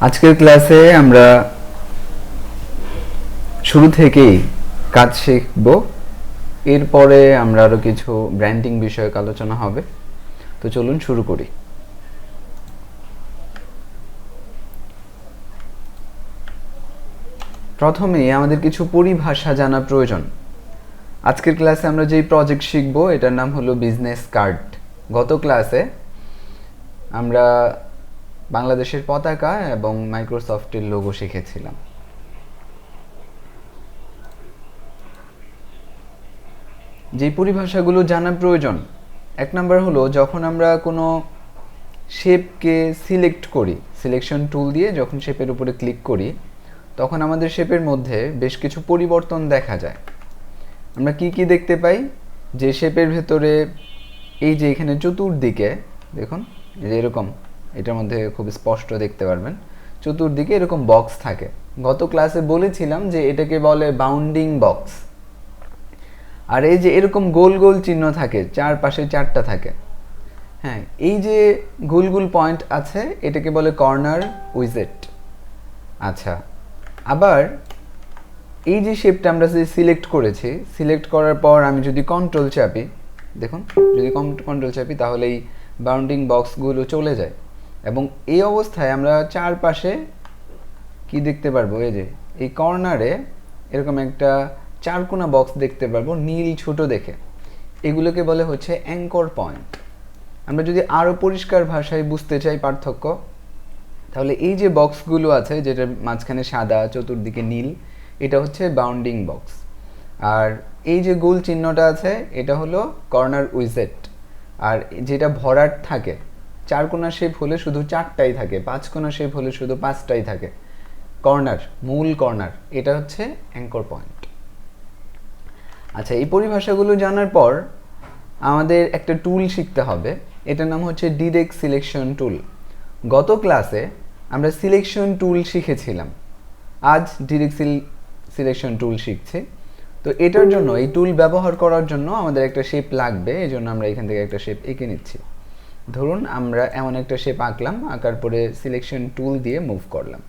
আজকের ক্লাসে আমরা শুরু থেকেই কাজ শিখব। এরপরে আমরা আরো কিছু ব্র্যান্ডিং বিষয়ক আলোচনা হবে। তো চলুন শুরু করি। প্রথমেই আমাদের কিছু পরিভাষা জানা প্রয়োজন। আজকের ক্লাসে আমরা যেই প্রজেক্ট শিখব এটার নাম হলো বিজনেস কার্ড। গত ক্লাসে আমরা বাংলাদেশের পতাকা এবং মাইক্রোসফটের লোগো শিখেছিলাম। যে পরিভাষাগুলো জানা প্রয়োজন, এক নাম্বার হলো যখন আমরা কোনো শেপকে সিলেক্ট করি, সিলেকশন টুল দিয়ে যখন শেপের উপরে ক্লিক করি তখন আমাদের শেপের মধ্যে বেশ কিছু পরিবর্তন দেখা যায়। আমরা কি কি দেখতে পাই? যে শেপের ভেতরে এই যে এখানে চতুর্দিকে দেখুন, এই যে এরকম, এটার মধ্যে খুব স্পষ্ট দেখতে পারবেন চতুর্দিকে এরকম বক্স থাকে। গত ক্লাসে বলেছিলাম যে এটাকে বলে বাউন্ডিং বক্স। আর এই যে এরকম গোল গোল চিহ্ন থাকে, চারপাশে চারটা থাকে। হ্যাঁ, এই যে গোল গোল পয়েন্ট আছে এটাকে বলে কর্নার উইজেট। আচ্ছা, আবার এই যে শেপটা আমরা যে সিলেক্ট করেছি, সিলেক্ট করার পর আমি যদি কন্ট্রোল চাপি, দেখুন যদি কন্ট্রোল চাপি তাহলে এই বাউন্ডিং বক্সগুলো চলে যায় এবং এই অবস্থায় আমরা চারপাশে কি দেখতে পারবো? এই যে এই কর্নারে এরকম একটা চারকোনা বক্স দেখতে পারবো নীল ছোট দেখে। এগুলোকে বলে হচ্ছে অ্যাঙ্কর পয়েন্ট। আমরা যদি আরও পরিষ্কার ভাষায় বুঝতে চাই পার্থক্য, তাহলে এই যে বক্সগুলো আছে যেটার মাঝখানে সাদা চতুর্দিকে নীল, এটা হচ্ছে বাউন্ডিং বক্স। আর এই যে গোল চিহ্নটা আছে এটা হলো কর্নার উইজেট। আর যেটা ভরাট থাকে, চারকোনা শেপ হলে শুধু চারটাই থাকে, পাঁচকোনা শেপ হলে শুধু পাঁচটাই থাকে। কর্নার, মূল কর্নার, এটা হচ্ছে অ্যাঙ্কর পয়েন্ট। আচ্ছা, এই পরিভাষাগুলো জানার পর আমাদের একটা টুল শিখতে হবে, এটার নাম হচ্ছে ডিরেক্ট সিলেকশন টুল। গত ক্লাসে আমরা সিলেকশন টুল শিখেছিলাম, আজ ডিরেক্ট সিলেকশন টুল শিখছি। তো এটার জন্য, এই টুল ব্যবহার করার জন্য আমাদের একটা শেপ লাগবে, এই জন্য আমরা এখান থেকে একটা শেপ এঁকে নিচ্ছি। ধরুন আমরা এমন একটা শেপ আঁকলাম, আঁকার পরে সিলেকশন টুল দিয়ে মুভ করলাম।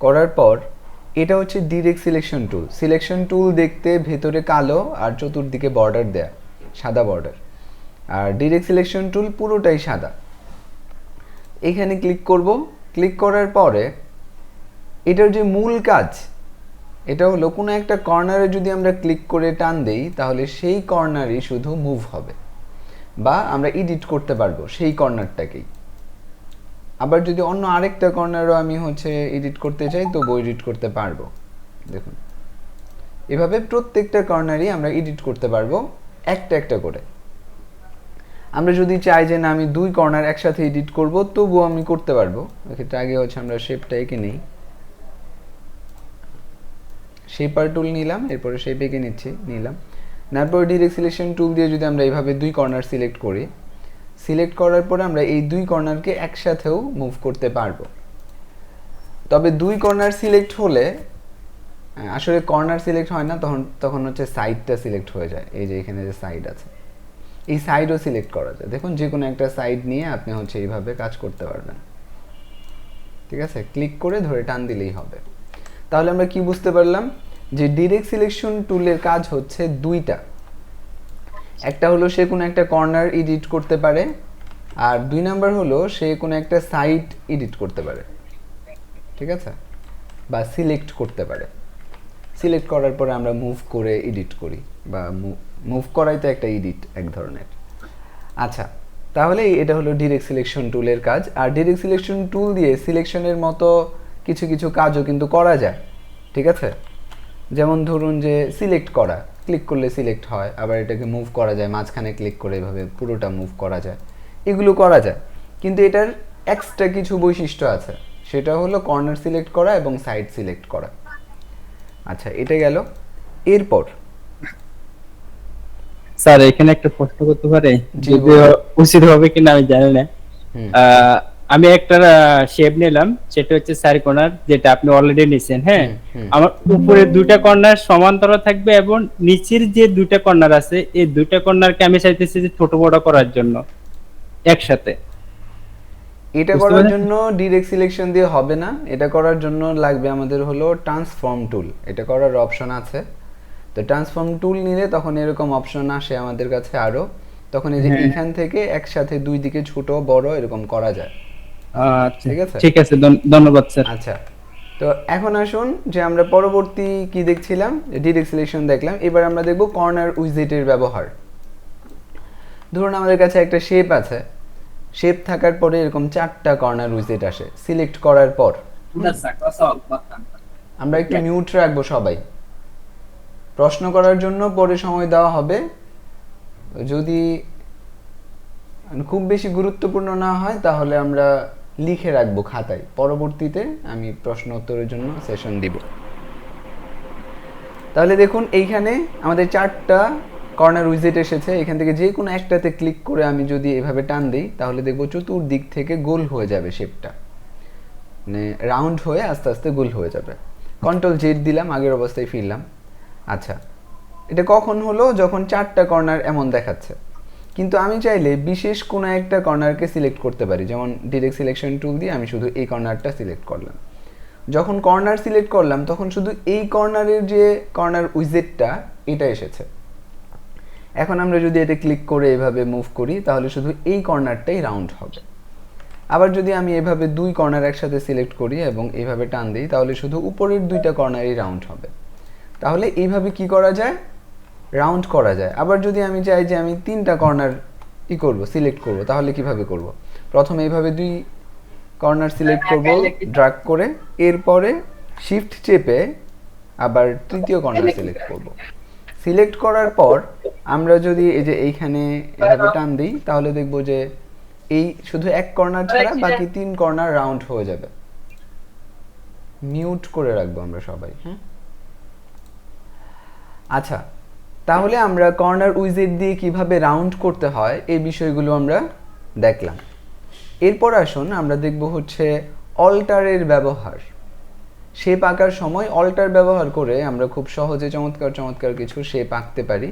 করার পর এটা হচ্ছে direct selection tool. Selection tool দেখতে ভেতরে কালো আর চতুর্দিকে বর্ডার দেয়া, সাদা বর্ডার। আর ডিরেক্ট সিলেকশন টুল পুরোটাই সাদা। এখানে ক্লিক করব। ক্লিক করার পরে এটার যে মূল কাজ, এটা হলো কোনো একটা কর্নারে যদি আমরা ক্লিক করে টান দেই তাহলে সেই কর্নারই শুধু মুভ হবে বা আমরা এডিট করতে পারবো সেই কর্নারটাকেই। আবার যদি অন্য আরেকটা কর্নারও আমি এডিট করতে চাই তবুও এডিট করতে পারবো। দেখুন, এভাবে প্রত্যেকটা কর্নারই আমরা এডিট করতে পারবো একটা একটা করে। আমরা যদি চাই যে না আমি দুই কর্নার একসাথে এডিট করব তবুও আমি করতে পারবো। এক্ষেত্রে আগে আমরা শেপটা এঁকে নিই। শেপার টুল নিলাম, এরপরে শেপ এঁকে নিলাম। তারপর ডিরেক্ট সিলেকশন টুল দিয়ে যদি আমরা এইভাবে দুই কর্নার সিলেক্ট করি, সিলেক্ট করার পরে আমরা এই দুই কর্নারকে একসাথেও মুভ করতে পারবো। তবে দুই কর্নার সিলেক্ট হলে আসলে কর্নার সিলেক্ট হয় না, তখন সাইডটা সিলেক্ট হয়ে যায়। এই যে এখানে যে সাইড আছে, এই সাইডও সিলেক্ট করা যায়। দেখুন, যে কোনো একটা সাইড নিয়ে আপনি এইভাবে কাজ করতে পারবেন। ঠিক আছে, ক্লিক করে ধরে টান দিলেই হবে। তাহলে আমরা কি বুঝতে পারলাম? যে ডিরেক্ট সিলেকশন টুলের কাজ হচ্ছে দুইটা। একটা হলো সে কোনো একটা কর্নার এডিট করতে পারে, আর দুই নাম্বার হলো সে কোনো একটা সাইড এডিট করতে পারে। ঠিক আছে, বা সিলেক্ট করতে পারে। সিলেক্ট করার পরে আমরা মুভ করে এডিট করি, বা মুভ করাই তো একটা এডিট এক ধরনের। আচ্ছা, তাহলে এটা হলো ডিরেক্ট সিলেকশন টুলের কাজ। আর ডিরেক্ট সিলেকশন টুল দিয়ে সিলেকশনের মতো কিছু কিছু কাজও কিন্তু করা যায়। ঠিক আছে, যেমন ধরুন যে সিলেক্ট করা, ক্লিক করলে সিলেক্ট হয়, আবার এটাকে মুভ করা যায়, মাঝখানে ক্লিক করে এভাবে পুরোটা মুভ করা যায়, এগুলো করা যায়। কিন্তু এটার এক্সট্রা কিছু বৈশিষ্ট্য আছে, সেটা হলো কর্নার সিলেক্ট করা এবং সাইড সিলেক্ট করা। আচ্ছা, এটা গেল। এরপর স্যার এখানে একটা প্রশ্ন করতে পারে, যদি উচিত হবে কিনা আমি জানি না। আমি একটা শেপ নিলাম, সেটা হচ্ছে চার কর্নার, যেটা আপনি অলরেডি নিছেন। হ্যাঁ, আমার উপরে দুইটা কর্নার সমান্তরাল থাকবে এবং নিচের যে দুইটা কর্নার আছে এই দুইটা কর্নারকে আমি চাইতেছি যে ছোট বড় করার জন্য একসাথে। এটা বুঝতে করার পেরেছেন? জন্য ডিরেক্ট সিলেকশন দিয়ে হবে না, এটা করার জন্য লাগবে আমাদের হলো ট্রান্সফর্ম টুল। এটা করার অপশন আছে, তো ট্রান্সফর্ম টুল নিলে তখন এরকম অপশন আসে আমাদের কাছে আরো, তখন এই যে হ্যাঁ। এইখান থেকে একসাথে দুই দিকে ছোট বড় এরকম করা যায়। আচ্ছা, ঠিক আছে? ঠিক আছে, ধন্যবাদ স্যার। আচ্ছা, তো এখন আসুন যে আমরা পরবর্তী কি দেখছিলাম, ডিরেক্ট সিলেকশন দেখলাম, এবার আমরা দেখব কর্নার উইজেটের ব্যবহার। ধরুন আমাদের কাছে একটা শেপ আছে, শেপ থাকার পরে এরকম 4টা কর্নার উইজেট আসে। সিলেক্ট করার পর আমরা একটু মিউট রাখবো সবাই, প্রশ্ন করার জন্য পরে সময় দেওয়া হবে। যদি খুব বেশি গুরুত্বপূর্ণ না হয় তাহলে আমরা লিখে রাখবো খাতায়, পরবর্তীতে আমি প্রশ্ন উত্তরের জন্য সেশন দিব। তাহলে দেখুন এইখানে আমাদের 4টা কর্নার উইজেট এসেছে, এখান থেকে যে কোনো একটাতে ক্লিক করে আমি যদি এভাবে টান দিই তাহলে দেখবো চতুর্দিক থেকে গোল হয়ে যাবে শেপটা, মানে রাউন্ড হয়ে আস্তে আস্তে গোল হয়ে যাবে। কন্ট্রোল জেড দিলাম, আগের অবস্থায় ফিরলাম। আচ্ছা, এটা কখন হলো? যখন 4টা কর্নার এমন দেখাচ্ছে। কিন্তু আমি চাইলে বিশেষ কোনো একটা কর্নারকে সিলেক্ট করতে পারি, যেমন ডিরেক্ট সিলেকশন টুল দিয়ে আমি শুধু এই কর্নারটা সিলেক্ট করলাম। যখন কর্নার সিলেক্ট করলাম তখন শুধু এই কর্নারের যে কর্নার উইজেটটা এটা এসেছে। এখন আমরা যদি এটা ক্লিক করে এভাবে মুভ করি তাহলে শুধু এই কর্নারটাই রাউন্ড হবে। আবার যদি আমি এভাবে দুই কর্নার একসাথে সিলেক্ট করি এবং এইভাবে টান দিই তাহলে শুধু উপরের দুইটা কর্নারই রাউন্ড হবে। তাহলে এইভাবে কি করা যায়? রাউন্ড করা যায়। আবার যদি আমি চাই যে আমি 3টা কর্নার সিলেক্ট করব, তাহলে কিভাবে করব? প্রথমে এইভাবে দুই কর্নার সিলেক্ট করব ড্র্যাগ করে, এরপরে শিফট চেপে আবার তৃতীয় কর্নার সিলেক্ট করব। সিলেক্ট করার পর আমরা যদি এই যে এইখানে এভাবে টান দিই তাহলে দেখব যে এই শুধু এক কর্নার ছাড়া বাকি 3 কর্নার রাউন্ড হয়ে যাবে। মিউট করে রাখবো আমরা সবাই, হ্যাঁ? আচ্ছা, তাহলে আমরা কর্নার উইজেট দিয়ে কিভাবে রাউন্ড করতে হয় এই বিষয়গুলো আমরা দেখলাম। এরপর আসুন আমরা দেখব হচ্ছে অল্টারের ব্যবহার। শেপ আঁকার সময় অল্টার ব্যবহার করে আমরা খুব সহজে চমৎকার চমৎকার কিছু শেপ আঁকতে পারি।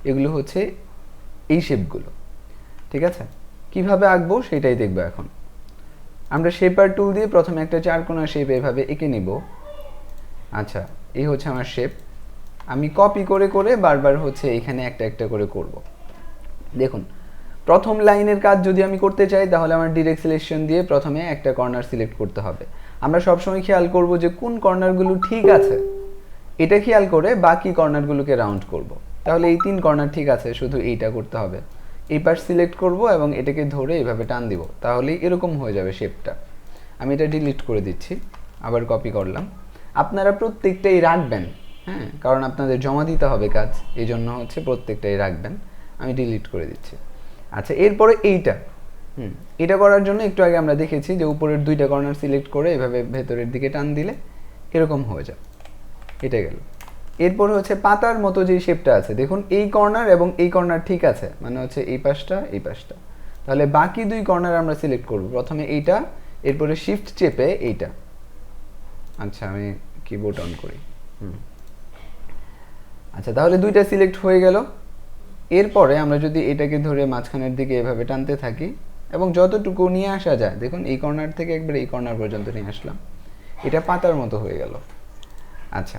এগুলো হচ্ছে এই শেপগুলো। ঠিক আছে, কিভাবে আঁকবো সেটাই দেখবো এখন। আমরা শেপার টুল দিয়ে প্রথমে একটা 4 কোণা শেপ এভাবে এঁকে নিব। আচ্ছা, এই হচ্ছে আমার শেপ। আমি কপি করে করে বারবার হচ্ছে এখানে একটা একটা করে করব। দেখুন, প্রথম লাইনের কাজ যদি আমি করতে চাই তাহলে আমার ডিরেক্ট সিলেকশন দিয়ে প্রথমে একটা কর্নার সিলেক্ট করতে হবে। আমরা সবসময় খেয়াল করব যে কোন কর্নারগুলো ঠিক আছে, এটা খেয়াল করে বাকি কর্নারগুলোকে রাউন্ড করব। তাহলে এই 3 কর্নার ঠিক আছে, শুধু এইটা করতে হবে। এই পাশ সিলেক্ট করব এবং এটাকে ধরে এইভাবে টান দিব, তাহলেই এরকম হয়ে যাবে শেপটা। আমি এটা ডিলিট করে দিচ্ছি, আবার কপি করলাম। আপনারা প্রত্যেকটাই রাখবেন, হ্যাঁ, কারণ আপনাদের জমা দিতে হবে কাজ, এই জন্য হচ্ছে প্রত্যেকটাই রাখবেন। আমি ডিলিট করে দিচ্ছি। আচ্ছা, এরপরে এইটা এটা করার জন্য একটু আগে আমরা দেখেছি যে উপরের 2টা কর্নার সিলেক্ট করে এভাবে ভেতরের দিকে টান দিলে এরকম হয়ে যায়। এটা গেল। এরপর হচ্ছে পাতার মতো যে শেপটা আছে, দেখুন এই কর্নার এবং এই কর্নার ঠিক আছে, মানে হচ্ছে এই পাশটা এই পাশটা। তাহলে বাকি 2 কর্নার আমরা সিলেক্ট করব। প্রথমে এইটা, এরপরে শিফট চেপে এইটা। আচ্ছা, আমি কিবোর্ড অন করি। আচ্ছা, তাহলে 2টা সিলেক্ট হয়ে গেল। এরপরে আমরা যদি এটাকে ধরে মাঝখানের দিকে এভাবে টানতে থাকি এবং যতটুকু নিয়ে আসা যায়, দেখুন এই কর্নার থেকে একবার এই কর্নার পর্যন্ত নিয়ে আসলাম, এটা পাতার মতো হয়ে গেল। আচ্ছা,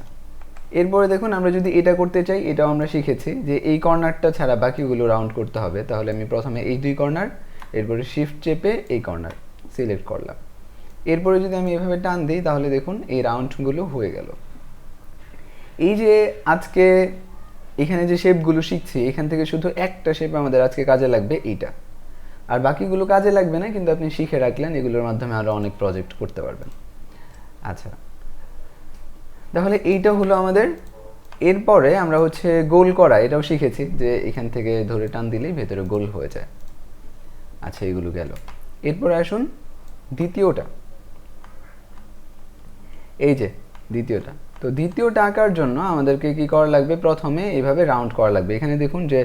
এরপরে দেখুন আমরা যদি এটা করতে চাই, এটাও আমরা শিখেছি যে এই কর্নারটা ছাড়া বাকিগুলো রাউন্ড করতে হবে। তাহলে আমি প্রথমে এই 2 কর্নার, এরপরে শিফট চেপে এই কর্নার সিলেক্ট করলাম। এরপরে যদি আমি এভাবে টান দিই তাহলে দেখুন এই রাউন্ডগুলো হয়ে গেল। এই যে আজকে এখানে যে শেপগুলো শিখছি, এখান থেকে শুধু একটা শেপ আমাদের আজকে কাজে লাগবে, এইটা। আর বাকিগুলো কাজে লাগবে না, কিন্তু আপনি শিখে রাখলেন, এগুলোর মাধ্যমে আরও অনেক প্রজেক্ট করতে পারবেন। আচ্ছা, তাহলে এইটা হলো আমাদের। এরপরে আমরা হচ্ছে গোল করা, এটাও শিখেছি যে এখান থেকে ধরে টান দিলেই ভেতরে গোল হয়ে যায়। আচ্ছা, এগুলো গেল। এরপরে আসুন দ্বিতীয়টা, এই যে দ্বিতীয়টা। তো দ্বিতীয়টা আঁকার জন্য আমাদেরকে কি করা লাগবে? প্রথমে এইভাবে রাউন্ড করা লাগবে। এখানে দেখুন যে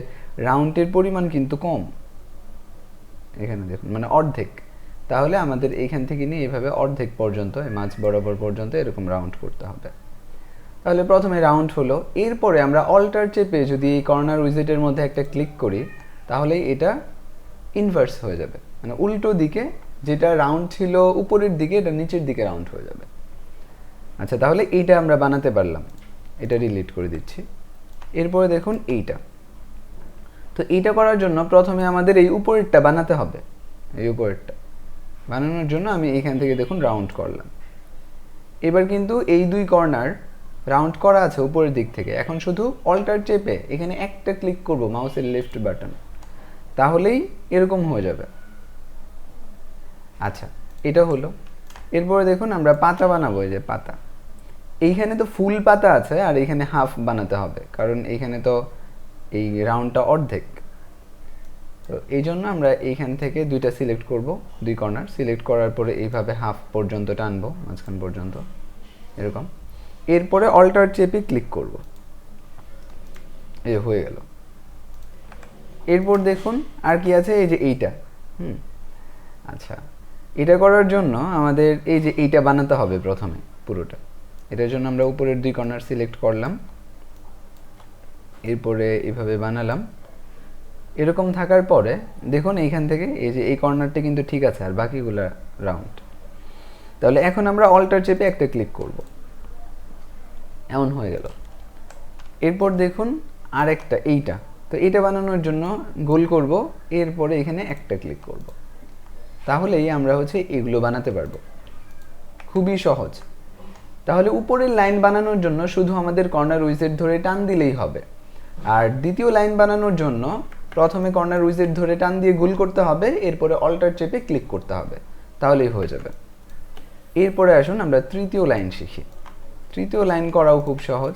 রাউন্ডের পরিমাণ কিন্তু কম, এখানে দেখুন মানে অর্ধেক। তাহলে আমাদের এইখান থেকে নিয়ে এইভাবে অর্ধেক পর্যন্ত, মাঝ বরাবর পর্যন্ত এরকম রাউন্ড করতে হবে। তাহলে প্রথমে রাউন্ড হলো। এরপরে আমরা অল্টার চেপে যদি এই কর্নার উইজেটের মধ্যে একটা ক্লিক করি তাহলে এটা ইনভার্স হয়ে যাবে, মানে উল্টো দিকে যেটা রাউন্ড ছিল উপরের দিকে এটা নিচের দিকে রাউন্ড হয়ে যাবে। আচ্ছা, তাহলে এইটা আমরা বানাতে পারলাম, এটা ডিলিট করে দিচ্ছি। এরপরে দেখুন এইটা, তো এইটা করার জন্য প্রথমে আমাদের এই উপরেরটা বানাতে হবে। এই উপরেরটা বানানোর জন্য আমি এখান থেকে দেখুন রাউন্ড করলাম। এবার কিন্তু এই দুই কর্নার রাউন্ড করা আছে উপরের দিক থেকে। এখন শুধু অল্টার চেপে এখানে একটা ক্লিক করব মাউসের লেফট বাটন, তাহলেই এরকম হয়ে যাবে। আচ্ছা, এটা হলো। এরপরে দেখুন আমরা পাতা বানাবো, এই যে পাতা। এইখানে তো ফুল পাতা আছে আর এইখানে হাফ বানাতে হবে, কারণ এইখানে তো এই রাউন্ডটা অর্ধেক। তো এই জন্য আমরা এইখান থেকে দুইটা সিলেক্ট করব, দুই কর্নার সিলেক্ট করার পরে এইভাবে হাফ পর্যন্ত টানবো, মাঝখান পর্যন্ত এরকম। এরপরে অল্টার চেপে ক্লিক করব, এই হয়ে গেল। এরপর দেখুন আর কি আছে, এই যে এইটা। আচ্ছা, এটা করার জন্য আমাদের এই যে এইটা বানাতে হবে প্রথমে পুরোটা। এটার জন্য আমরা উপরের দুই কর্নার সিলেক্ট করলাম, এরপরে এইভাবে বানালাম। এরকম থাকার পরে দেখুন এইখান থেকে এই যে এই কর্নারটা কিন্তু ঠিক আছে, আর বাকিগুলো রাউন্ড। তাহলে এখন আমরা অল্টার চেপে একটা ক্লিক করব, এমন হয়ে গেল। এরপর দেখুন আরেকটা এইটা, তো এইটা বানানোর জন্য গোল করব, এরপরে এখানে একটা ক্লিক করব, তাহলেই আমরা হচ্ছে এগুলো বানাতে পারবো। খুবই সহজ। তাহলে উপরের লাইন বানানোর জন্য শুধু আমাদের কর্নার উইজেট ধরে টান দিলেই হবে, আর দ্বিতীয় লাইন বানানোর জন্য প্রথমে কর্নার উইজেট ধরে টান দিয়ে গোল করতে হবে, এরপরে অল্টার চেপে ক্লিক করতে হবে, তাহলেই হয়ে যাবে। এরপরে আসুন আমরা তৃতীয় লাইন শিখি। তৃতীয় লাইন করাও খুব সহজ,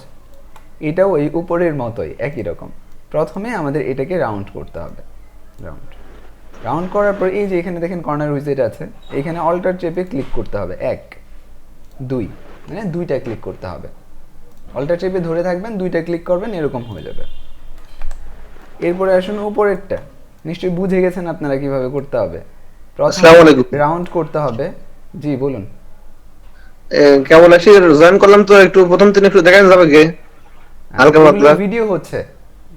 এটাও এই উপরের মতোই একই রকম। প্রথমে আমাদের এটাকে রাউন্ড করতে হবে, রাউন্ড করার পর এই যে এখানে দেখেন কর্নার উইজেট আছে, এখানে অল্টার চেপে ক্লিক করতে হবে, 1 2, মানে দুইটা ক্লিক করতে হবে। অল্টার চেপে ধরে থাকবেন, দুইটা ক্লিক করবেন, এরকম হয়ে যাবে। এরপরে আসুন উপরেরটা, নিশ্চয়ই বুঝে গেছেন আপনারা কিভাবে করতে হবে। আসসালামু আলাইকুম। রাউন্ড করতে হবে। জি বলুন। কেমন আছি, জয়েন করলাম তো, একটু প্রথম দিন একটু দেখানো যাবে কি? হালকা পাতলা ভিডিও হচ্ছে,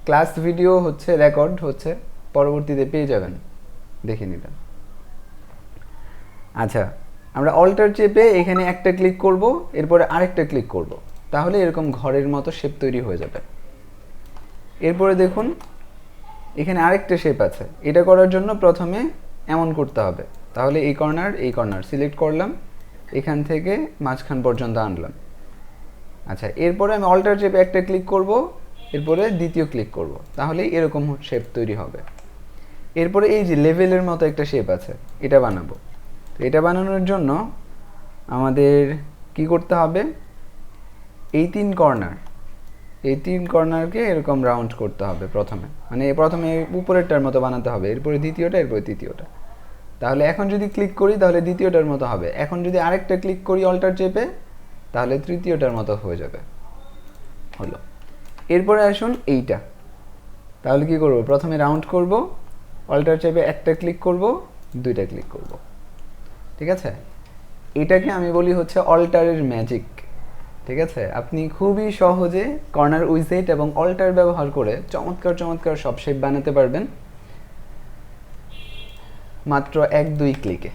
ক্লাস ভিডিও হচ্ছে, রেকর্ড হচ্ছে, পরবর্তীতে পেয়ে যাবেন, দেখে নেবেন। আচ্ছা, আমরা অল্টার চেপে এখানে একটা ক্লিক করব, এরপরে আরেকটা ক্লিক করব, তাহলে এরকম ঘরের মতো শেপ তৈরি হয়ে যাবে। এরপরে দেখুন এখানে আরেকটা শেপ আছে, এটা করার জন্য প্রথমে এমন করতে হবে। তাহলে এই কর্নার সিলেক্ট করলাম, এখান থেকে মাঝখান পর্যন্ত আনলাম। আচ্ছা, এরপরে আমি অল্টার চেপে একটা ক্লিক করব, এরপরে দ্বিতীয় ক্লিক করব, তাহলেই এরকম শেপ তৈরি হবে। এরপরে এই যে লেভেলের মতো একটা শেপ আছে, এটা বানাবো। তো এটা বানানোর জন্য আমাদের কি করতে হবে, এই তিন কর্নারকে এরকম রাউন্ড করতে হবে প্রথমে, মানে প্রথমে উপরেরটার মতো বানাতে হবে, এরপরে দ্বিতীয়টা, এরপরে তৃতীয়টা। তাহলে এখন যদি ক্লিক করি তাহলে দ্বিতীয়টার মতো হবে, এখন যদি আরেকটা ক্লিক করি অল্টার চেপে, তাহলে তৃতীয়টার মতো হয়ে যাবে, হলো। এরপরে আসুন এইটা, তাহলে কি করব, প্রথমে রাউন্ড করব, অল্টার চেপে একটা ক্লিক করব, দুইটা ক্লিক করব, ঠিক আছে। এটাকে আমি বলি হচ্ছে অল্টারের ম্যাজিক, ঠিক আছে। আপনি খুবই সহজে কর্নার উইজেট এবং অল্টার ব্যবহার করে চমৎকার সব শেপ বানাতে পারবেন মাত্র 1-2 ক্লিকে।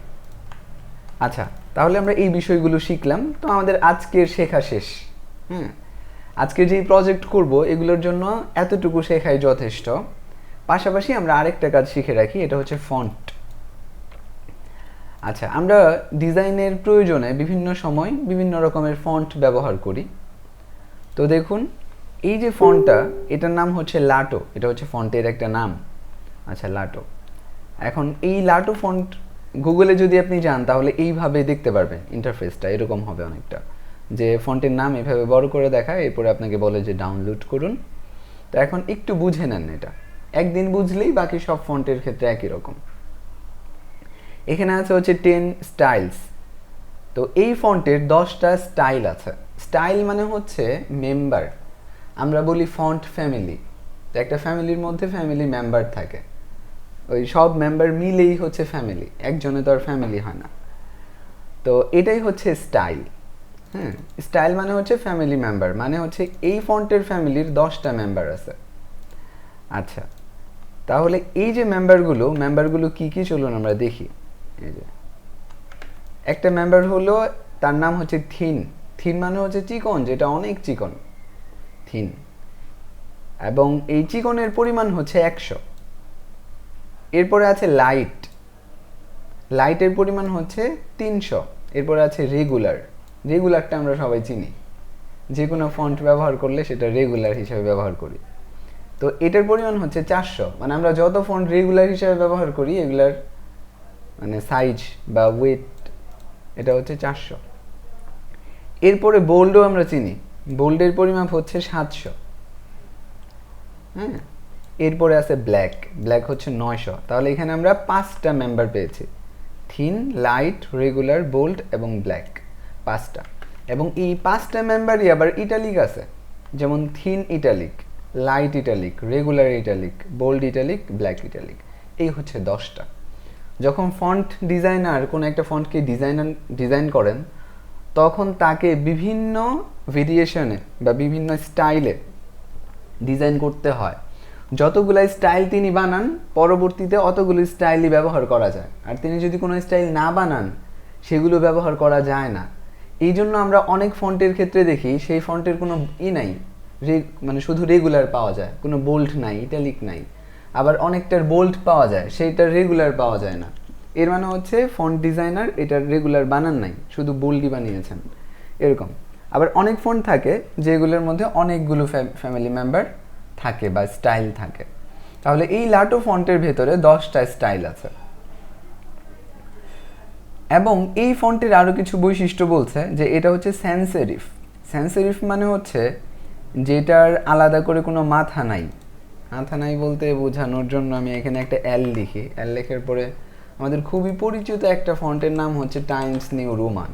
আচ্ছা, তাহলে আমরা এই বিষয়গুলো শিখলাম, তো আমাদের আজকের শেখা শেষ। আজকে যেই প্রজেক্ট করব এগুলোর জন্য এতটুকু শেখাই যথেষ্ট। পাশাপাশি আমরা আরেকটা কাজ শিখে রাখি, এটা হচ্ছে ফন্ট। আচ্ছা, আমরা ডিজাইনের প্রয়োজনে বিভিন্ন সময় বিভিন্ন রকমের ফন্ট ব্যবহার করি। তো দেখুন এই যে ফন্টটা, এটার নাম হচ্ছে লাটো, এটা হচ্ছে ফন্টের একটা নাম। আচ্ছা, লাটো। এখন এই লাটো ফন্ট গুগলে যদি আপনি যান তাহলে এইভাবে দেখতে পারবেন, ইন্টারফেসটা এরকম হবে অনেকটা, যে ফন্টের নাম এভাবে বড় করে দেখায়, এরপরে আপনাকে বলে যে ডাউনলোড করুন। তো এখন একটু বুঝে নেন, এটা একদিন বুঝলেই বাকি সব ফন্টের ক্ষেত্রে একই রকম। এখানে আছে হচ্ছে 10 স্টাইলস। তো এই ফন্টের 10টা স্টাইল আছে। স্টাইল মানে হচ্ছে মেম্বার, আমরা বলি ফন্ট ফ্যামিলি। তো একটা ফ্যামিলির মধ্যে ফ্যামিলি মেম্বার থাকে, ওই সব মেম্বার মিলেই হচ্ছে ফ্যামিলি, একজনে তো আর ফ্যামিলি হয় না। তো এটাই হচ্ছে স্টাইল। স্টাইল মানে হচ্ছে ফ্যামিলি মেম্বার, মানে হচ্ছে এই ফন্টের ফ্যামিলির 10টা মেম্বার আছে। আচ্ছা, তাহলে এই যে মেম্বারগুলো কি কি চলুন আমরা দেখি। এই যে একটা মেম্বার হলো, তার নাম হচ্ছে থিন। থিন মানে হচ্ছে চিকন, যেটা অনেক চিকন, থিন। এবং এই চিকনের পরিমাণ হচ্ছে 100। এরপরে আছে লাইট, লাইটের পরিমাণ হচ্ছে 300। এরপরে আছে রেগুলার, রেগুলারটা আমরা সবাই চিনি, যে কোনো ফন্ট ব্যবহার করলে সেটা রেগুলার হিসেবে ব্যবহার করি। তো এটার পরিমাণ হচ্ছে 400। মানে আমরা যত ফন্ট রেগুলার হিসেবে ব্যবহার করি এগুলার মানে সাইজ বা ওয়েট এটা হচ্ছে 400। এরপরে বোল্ডও আমরা চিনি, বোল্ডের পরিমাপ হচ্ছে 700। হ্যাঁ, এরপরে আছে ব্ল্যাক, ব্ল্যাক হচ্ছে 900। তাহলে এখানে আমরা 5টা মেম্বার পেয়েছি, থিন, লাইট, রেগুলার, বোল্ড এবং ব্ল্যাক, 5টা। এবং এই 5টা মেম্বারই আবার ইটালিক আছে, যেমন thin italic, light italic, regular italic, bold italic, black italic. এই হচ্ছে 10টা। যখন ফন্ট ডিজাইনার কোনো একটা ফন্টকে ডিজাইন করেন তখন তাকে বিভিন্ন ভেরিয়েশনে বা বিভিন্ন স্টাইলে ডিজাইন করতে হয়। যতগুলো স্টাইল তিনি বানান পরবর্তীতে অতগুলো স্টাইলই ব্যবহার করা যায়, আর তিনি যদি কোনো স্টাইল না বানান সেগুলো ব্যবহার করা যায় না। এই জন্য আমরা অনেক ফন্টের ক্ষেত্রে দেখি সেই ফন্টের কোনো নাই, মানে শুধু রেগুলার পাওয়া যায়, কোনো বোল্ড নাই, ইটালিক নাই। আবার অনেকটার বোল্ড পাওয়া যায়, সেইটার রেগুলার পাওয়া যায় না। এর মানে হচ্ছে ফন্ট ডিজাইনার এটার রেগুলার বানান নাই, শুধু বোল্ডই বানিয়েছেন, এরকম। আবার অনেক ফন্ট থাকে যেগুলোর মধ্যে অনেকগুলো ফ্যামিলি মেম্বার থাকে বা স্টাইল থাকে। তাহলে এই লাটো ফন্টের ভেতরে 10টা স্টাইল আছে। এবং এই ফন্টের আরও কিছু বৈশিষ্ট্য বলছে যে এটা হচ্ছে স্যান্স সেরিফ। স্যান্স সেরিফ মানে হচ্ছে যেটার আলাদা করে কোনো মাথা নাই। মাথা নাই বলতে বোঝানোর জন্য আমি এখানে একটা এল লিখি, এল লেখার পরে আমাদের খুবই পরিচিত একটা ফন্টের নাম হচ্ছে টাইমস নিউ রোমান।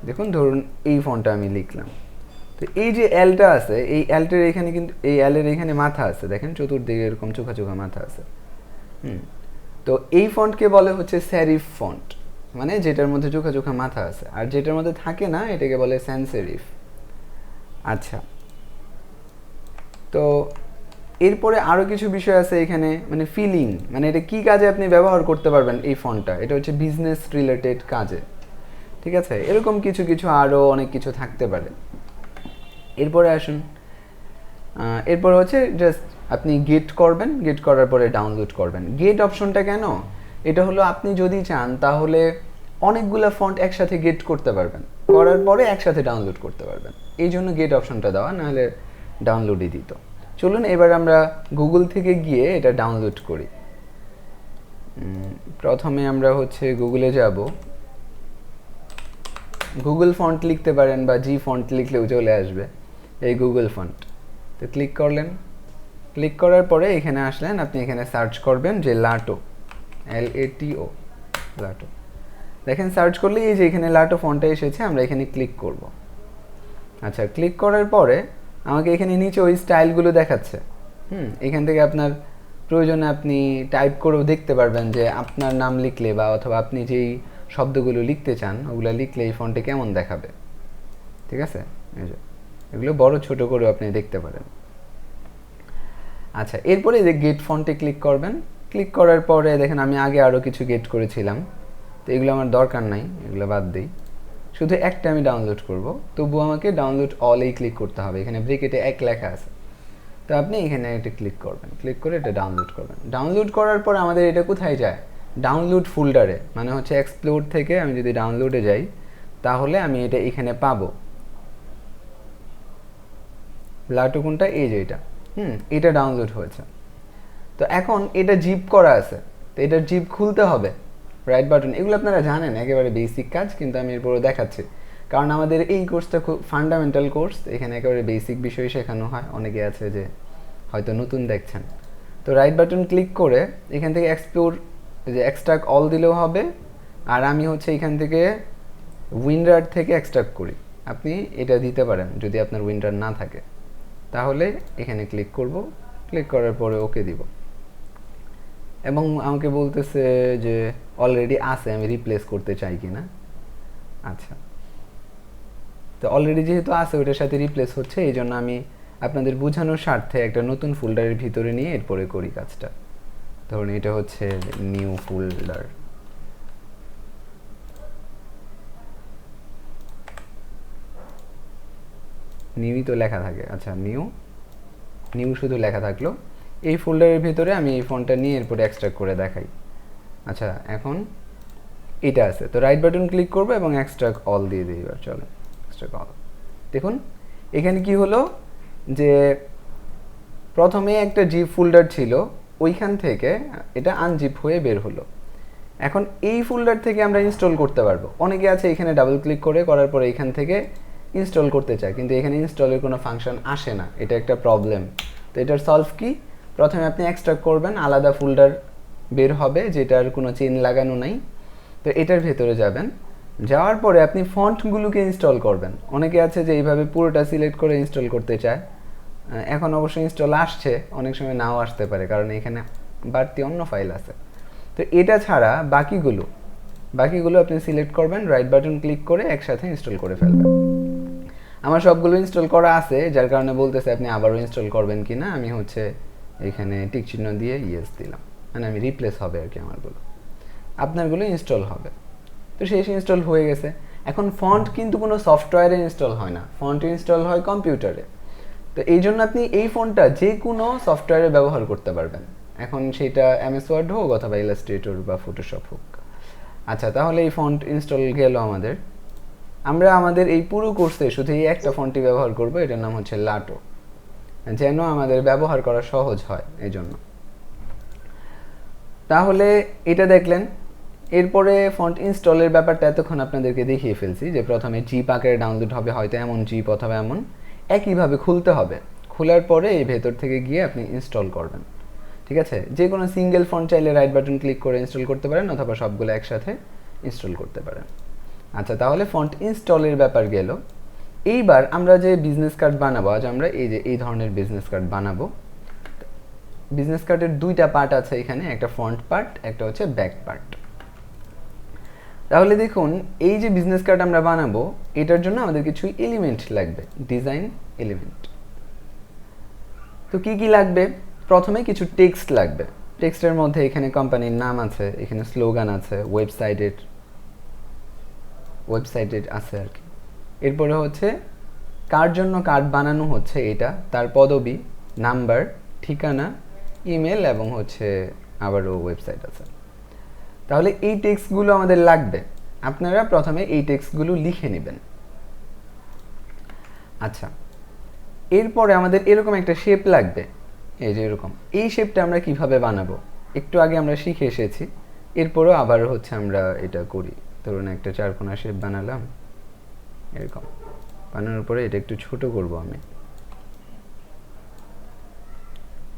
দেখুন, ধরুন এই ফন্টটা আমি লিখলাম, তো এই যে এলটা আছে এই এলটার এখানে কিন্তু এই এলের এখানে মাথা আছে, দেখেন চতুর্দিকে এরকম চোখা চোখা মাথা আছে। তো এই ফন্টকে বলে হচ্ছে সেরিফ ফন্ট, মানে যেটার মধ্যে চোখা চোখা মাথা আছে, আর যেটার মধ্যে থাকে না এটাকে বলে স্যান্স সেরিফ। আচ্ছা, তো এরপরে আরও কিছু বিষয় আছে এখানে, মানে ফিলিং, মানে এটা কী কাজে আপনি ব্যবহার করতে পারবেন এই ফন্টটা, এটা হচ্ছে বিজনেস রিলেটেড কাজে, ঠিক আছে। এরকম কিছু কিছু আরও অনেক কিছু থাকতে পারে। এরপরে আসুন, এরপর হচ্ছে জাস্ট আপনি গেট করবেন, গেট করার পরে ডাউনলোড করবেন। গেট অপশনটা কেন? এটা হলো আপনি যদি চান তাহলে অনেকগুলো ফন্ট একসাথে গেট করতে পারবেন, করার পরে একসাথে ডাউনলোড করতে পারবেন, এই জন্য গেট অপশনটা দেওয়া, নাহলে ডাউনলোডই দিত। চলুন এবার আমরা গুগল থেকে গিয়ে এটা ডাউনলোড করি। প্রথমে আমরা হচ্ছে গুগলে যাব, গুগল ফন্ট লিখতে পারেন বা জি ফন্ট লিখলেও চলে আসবে, এই গুগল ফন্ট। তো ক্লিক করলেন, ক্লিক করার পরে এখানে আসলেন, আপনি এখানে সার্চ করবেন যে লাটো, LATO, লাটো। দেখেন সার্চ করলে এই যে এখানে লাটো ফন্টটা এসেছে, আমরা এখানে ক্লিক করব। আচ্ছা, ক্লিক করার পরে আমাকে এখানে নিচে ওই স্টাইলগুলো দেখাচ্ছে। এখান থেকে আপনার প্রয়োজনে আপনি টাইপ করেও দেখতে পারবেন যে আপনার নাম লিখলে বা অথবা আপনি যেই শব্দগুলো লিখতে চান ওগুলো লিখলে এই ফন্টে কেমন দেখাবে, ঠিক আছে। এগুলো বড় ছোট করেও আপনি দেখতে পারেন। আচ্ছা, এরপরে এই যে গেট ফন্টে ক্লিক করবেন। ক্লিক করার পরে দেখেন আমি আগে আরও কিছু গেট করেছিলাম, তো এগুলো আমার দরকার নাই, এগুলো বাদ দিই। শুধু একটা আমি ডাউনলোড করব, তবুও আমাকে ডাউনলোড অলেই ক্লিক করতে হবে। এখানে ব্রেকেটে 1 লেখা আছে, তো আপনি এখানে এটা ক্লিক করবেন, ক্লিক করে এটা ডাউনলোড করবেন। ডাউনলোড করার পর আমাদের এটা কোথায় যায়? ডাউনলোড ফোল্ডারে, মানে হচ্ছে এক্সপ্লোর থেকে আমি যদি ডাউনলোডে যাই তাহলে আমি এটা এখানে পাবো। লাটো কোনটা? এই যে এটা, এটা ডাউনলোড হয়েছে। তো এখন এটা জিপ করা আছে, তো এটা জিপ খুলতে হবে, রাইট বাটন। এগুলো আপনারা জানেন, একেবারে বেসিক কাজ, কিন্তু আমি এরপরও দেখাচ্ছি কারণ আমাদের এই কোর্সটা খুব ফান্ডামেন্টাল কোর্স, এখানে একেবারে বেসিক বিষয় শেখানো হয়। অনেকে আছে যে হয়তো নতুন দেখছেন। তো রাইট বাটন ক্লিক করে এখান থেকে এক্সপ্লোর, যে এক্সট্রাক্ট অল দিলেও হবে, আর আমি হচ্ছে এখান থেকে উইন্ডার থেকে এক্সট্রাক্ট করি। আপনি এটা দিতে পারেন যদি আপনার উইন্ডার না থাকে, তাহলে এখানে ক্লিক করব, ক্লিক করার পরে ওকে দিব। এবং আমাকে বলতেছে যে অলরেডি আছে, আমি রিপ্লেস করতে চাই কিনা। আচ্ছা, তো অলরেডি যেহেতু আছে ওটার সাথে রিপ্লেস হচ্ছে, এই জন্য আমি আপনাদের বোঝানোর স্বার্থে একটা নতুন ফোল্ডারের ভিতরে নিয়ে এরপরে করি কাজটা। ধরুন এটা হচ্ছে নিউ ফোল্ডার, নিউই তো লেখা থাকে। আচ্ছা, নিউ শুধু লেখা থাকলো। এই ফোল্ডারের ভিতরে আমি এই ফন্টটা নিয়ে এরপরে এক্সট্রাক্ট করে দেখাই। আচ্ছা, এখন এটা আছে, তো রাইট বাটন ক্লিক করবো এবং এক্সট্রাক্ট অল দিয়ে দিই। এবার চলো এক্সট্রাক্ট অল। দেখুন এখানে কি হলো যে প্রথমে একটা জিপ ফোল্ডার ছিল, ওইখান থেকে এটা আনজিপ হয়ে বের হলো। এখন এই ফোল্ডার থেকে আমরা ইনস্টল করতে পারবো। অনেকে আছে এখানে ডাবল ক্লিক করার পরে এখান থেকে ইনস্টল করতে চায়, কিন্তু এখানে ইনস্টলের কোনো ফাংশন আসে না, এটা একটা প্রবলেম। তো এটার সলভ কি? প্রথমে আপনি এক্সট্রাক্ট করবেন, আলাদা ফোল্ডার বের হবে যেটার কোনো চেন লাগানো নাই। তো এটার ভেতরে যাবেন, যাওয়ার পরে আপনি ফন্টগুলোকে ইনস্টল করবেন। অনেকে আছে যে এইভাবে পুরোটা সিলেক্ট করে ইনস্টল করতে চায়। এখন অবশ্যই ইনস্টল আসছে, অনেক সময় নাও আসতে পারে, কারণ এখানে বাড়তি অন্য ফাইল আছে। তো এটা ছাড়া বাকিগুলো আপনি সিলেক্ট করবেন, রাইট বাটন ক্লিক করে একসাথে ইনস্টল করে ফেলবেন। আমার সবগুলো ইনস্টল করা আছে, যার কারণে বলতেছে আপনি আবারও ইনস্টল করবেন কি না। আমি হচ্ছে এখানে টিক চিহ্ন দিয়ে ইয়েস দিলাম, মানে আমি রিপ্লেস হবে আর কি আমারগুলো, আপনারগুলো ইনস্টল হবে। তো শেষ ইনস্টল হয়ে গেছে। এখন ফন্ট কিন্তু কোনো সফটওয়্যারে ইনস্টল হয় না, ফন্ট ইনস্টল হয় কম্পিউটারে। তো এই জন্য আপনি এই ফন্টটা যে কোনো সফটওয়্যারে ব্যবহার করতে পারবেন, এখন সেটা এমএস ওয়ার্ড হোক অথবা ইলাস্ট্রেটর বা ফটোশপ হোক। আচ্ছা, তাহলে এই ফন্ট ইনস্টল গেল আমাদের। আমরা আমাদের এই পুরো কোর্সে শুধু এই একটা ফন্টই ব্যবহার করব, এটার নাম হচ্ছে লাটো, যেন আমাদের ব্যবহার করা সহজ হয় এই জন্য। তাহলে এটা দেখলেন। এরপরে ফন্ট ইনস্টলের ব্যাপারটা এতক্ষণ আপনাদেরকে দেখিয়ে ফেলছি, যে প্রথমে জিপ আকারে ডাউনলোড হবে, হয়তো এমন জিপ অথবা এমন, একইভাবে খুলতে হবে। খোলার পরে এই ভেতর থেকে গিয়ে আপনি ইনস্টল করবেন। ঠিক আছে, যে কোনো সিঙ্গেল ফন্ট চাইলে রাইট বাটন ক্লিক করে ইনস্টল করতে পারেন, অথবা সবগুলো একসাথে ইনস্টল করতে পারেন। আচ্ছা, তাহলে ফন্ট ইনস্টলের ব্যাপার গেল। এইবার আমরা যে বিজনেস কার্ড বানাবো, আজ আমরা এই ধরনের বিজনেস কার্ড বানাবো। বিজনেস কার্ডের দুইটা পার্ট আছে এখানে, একটা ফ্রন্ট পার্ট, একটা হচ্ছে ব্যাক পার্ট। তাহলে দেখুন, এই যে বিজনেস কার্ড আমরা বানাবো, এটার জন্য আমাদের কিছু এলিমেন্ট লাগবে, ডিজাইন এলিমেন্ট। তো কি কি লাগবে? প্রথমে কিছু টেক্সট লাগবে। টেক্সটের মধ্যে এখানে কোম্পানির নাম আছে, এখানে স্লোগান আছে, ওয়েবসাইটের আছে আর কি। এরপরে হচ্ছে কার জন্য কার্ড বানানো হচ্ছে এটা, তার পদবি, নাম্বার, ঠিকানা, ইমেল এবং হচ্ছে আবারও ওয়েবসাইট আছে। তাহলে এই টেক্সটগুলো আমাদের লাগবে। আপনারা প্রথমে এই টেক্সটগুলো লিখে নেবেন। আচ্ছা, এরপরে আমাদের এরকম একটা শেপ লাগবে, এই যে এরকম। এই শেপটা আমরা কিভাবে বানাবো একটু আগে আমরা শিখে এসেছি, এরপরও আবার হচ্ছে আমরা এটা করি। ধরুন একটা চারকোনা শেপ বানালাম, এরকম বানানোর পরে এটা একটু ছোট করব আমি।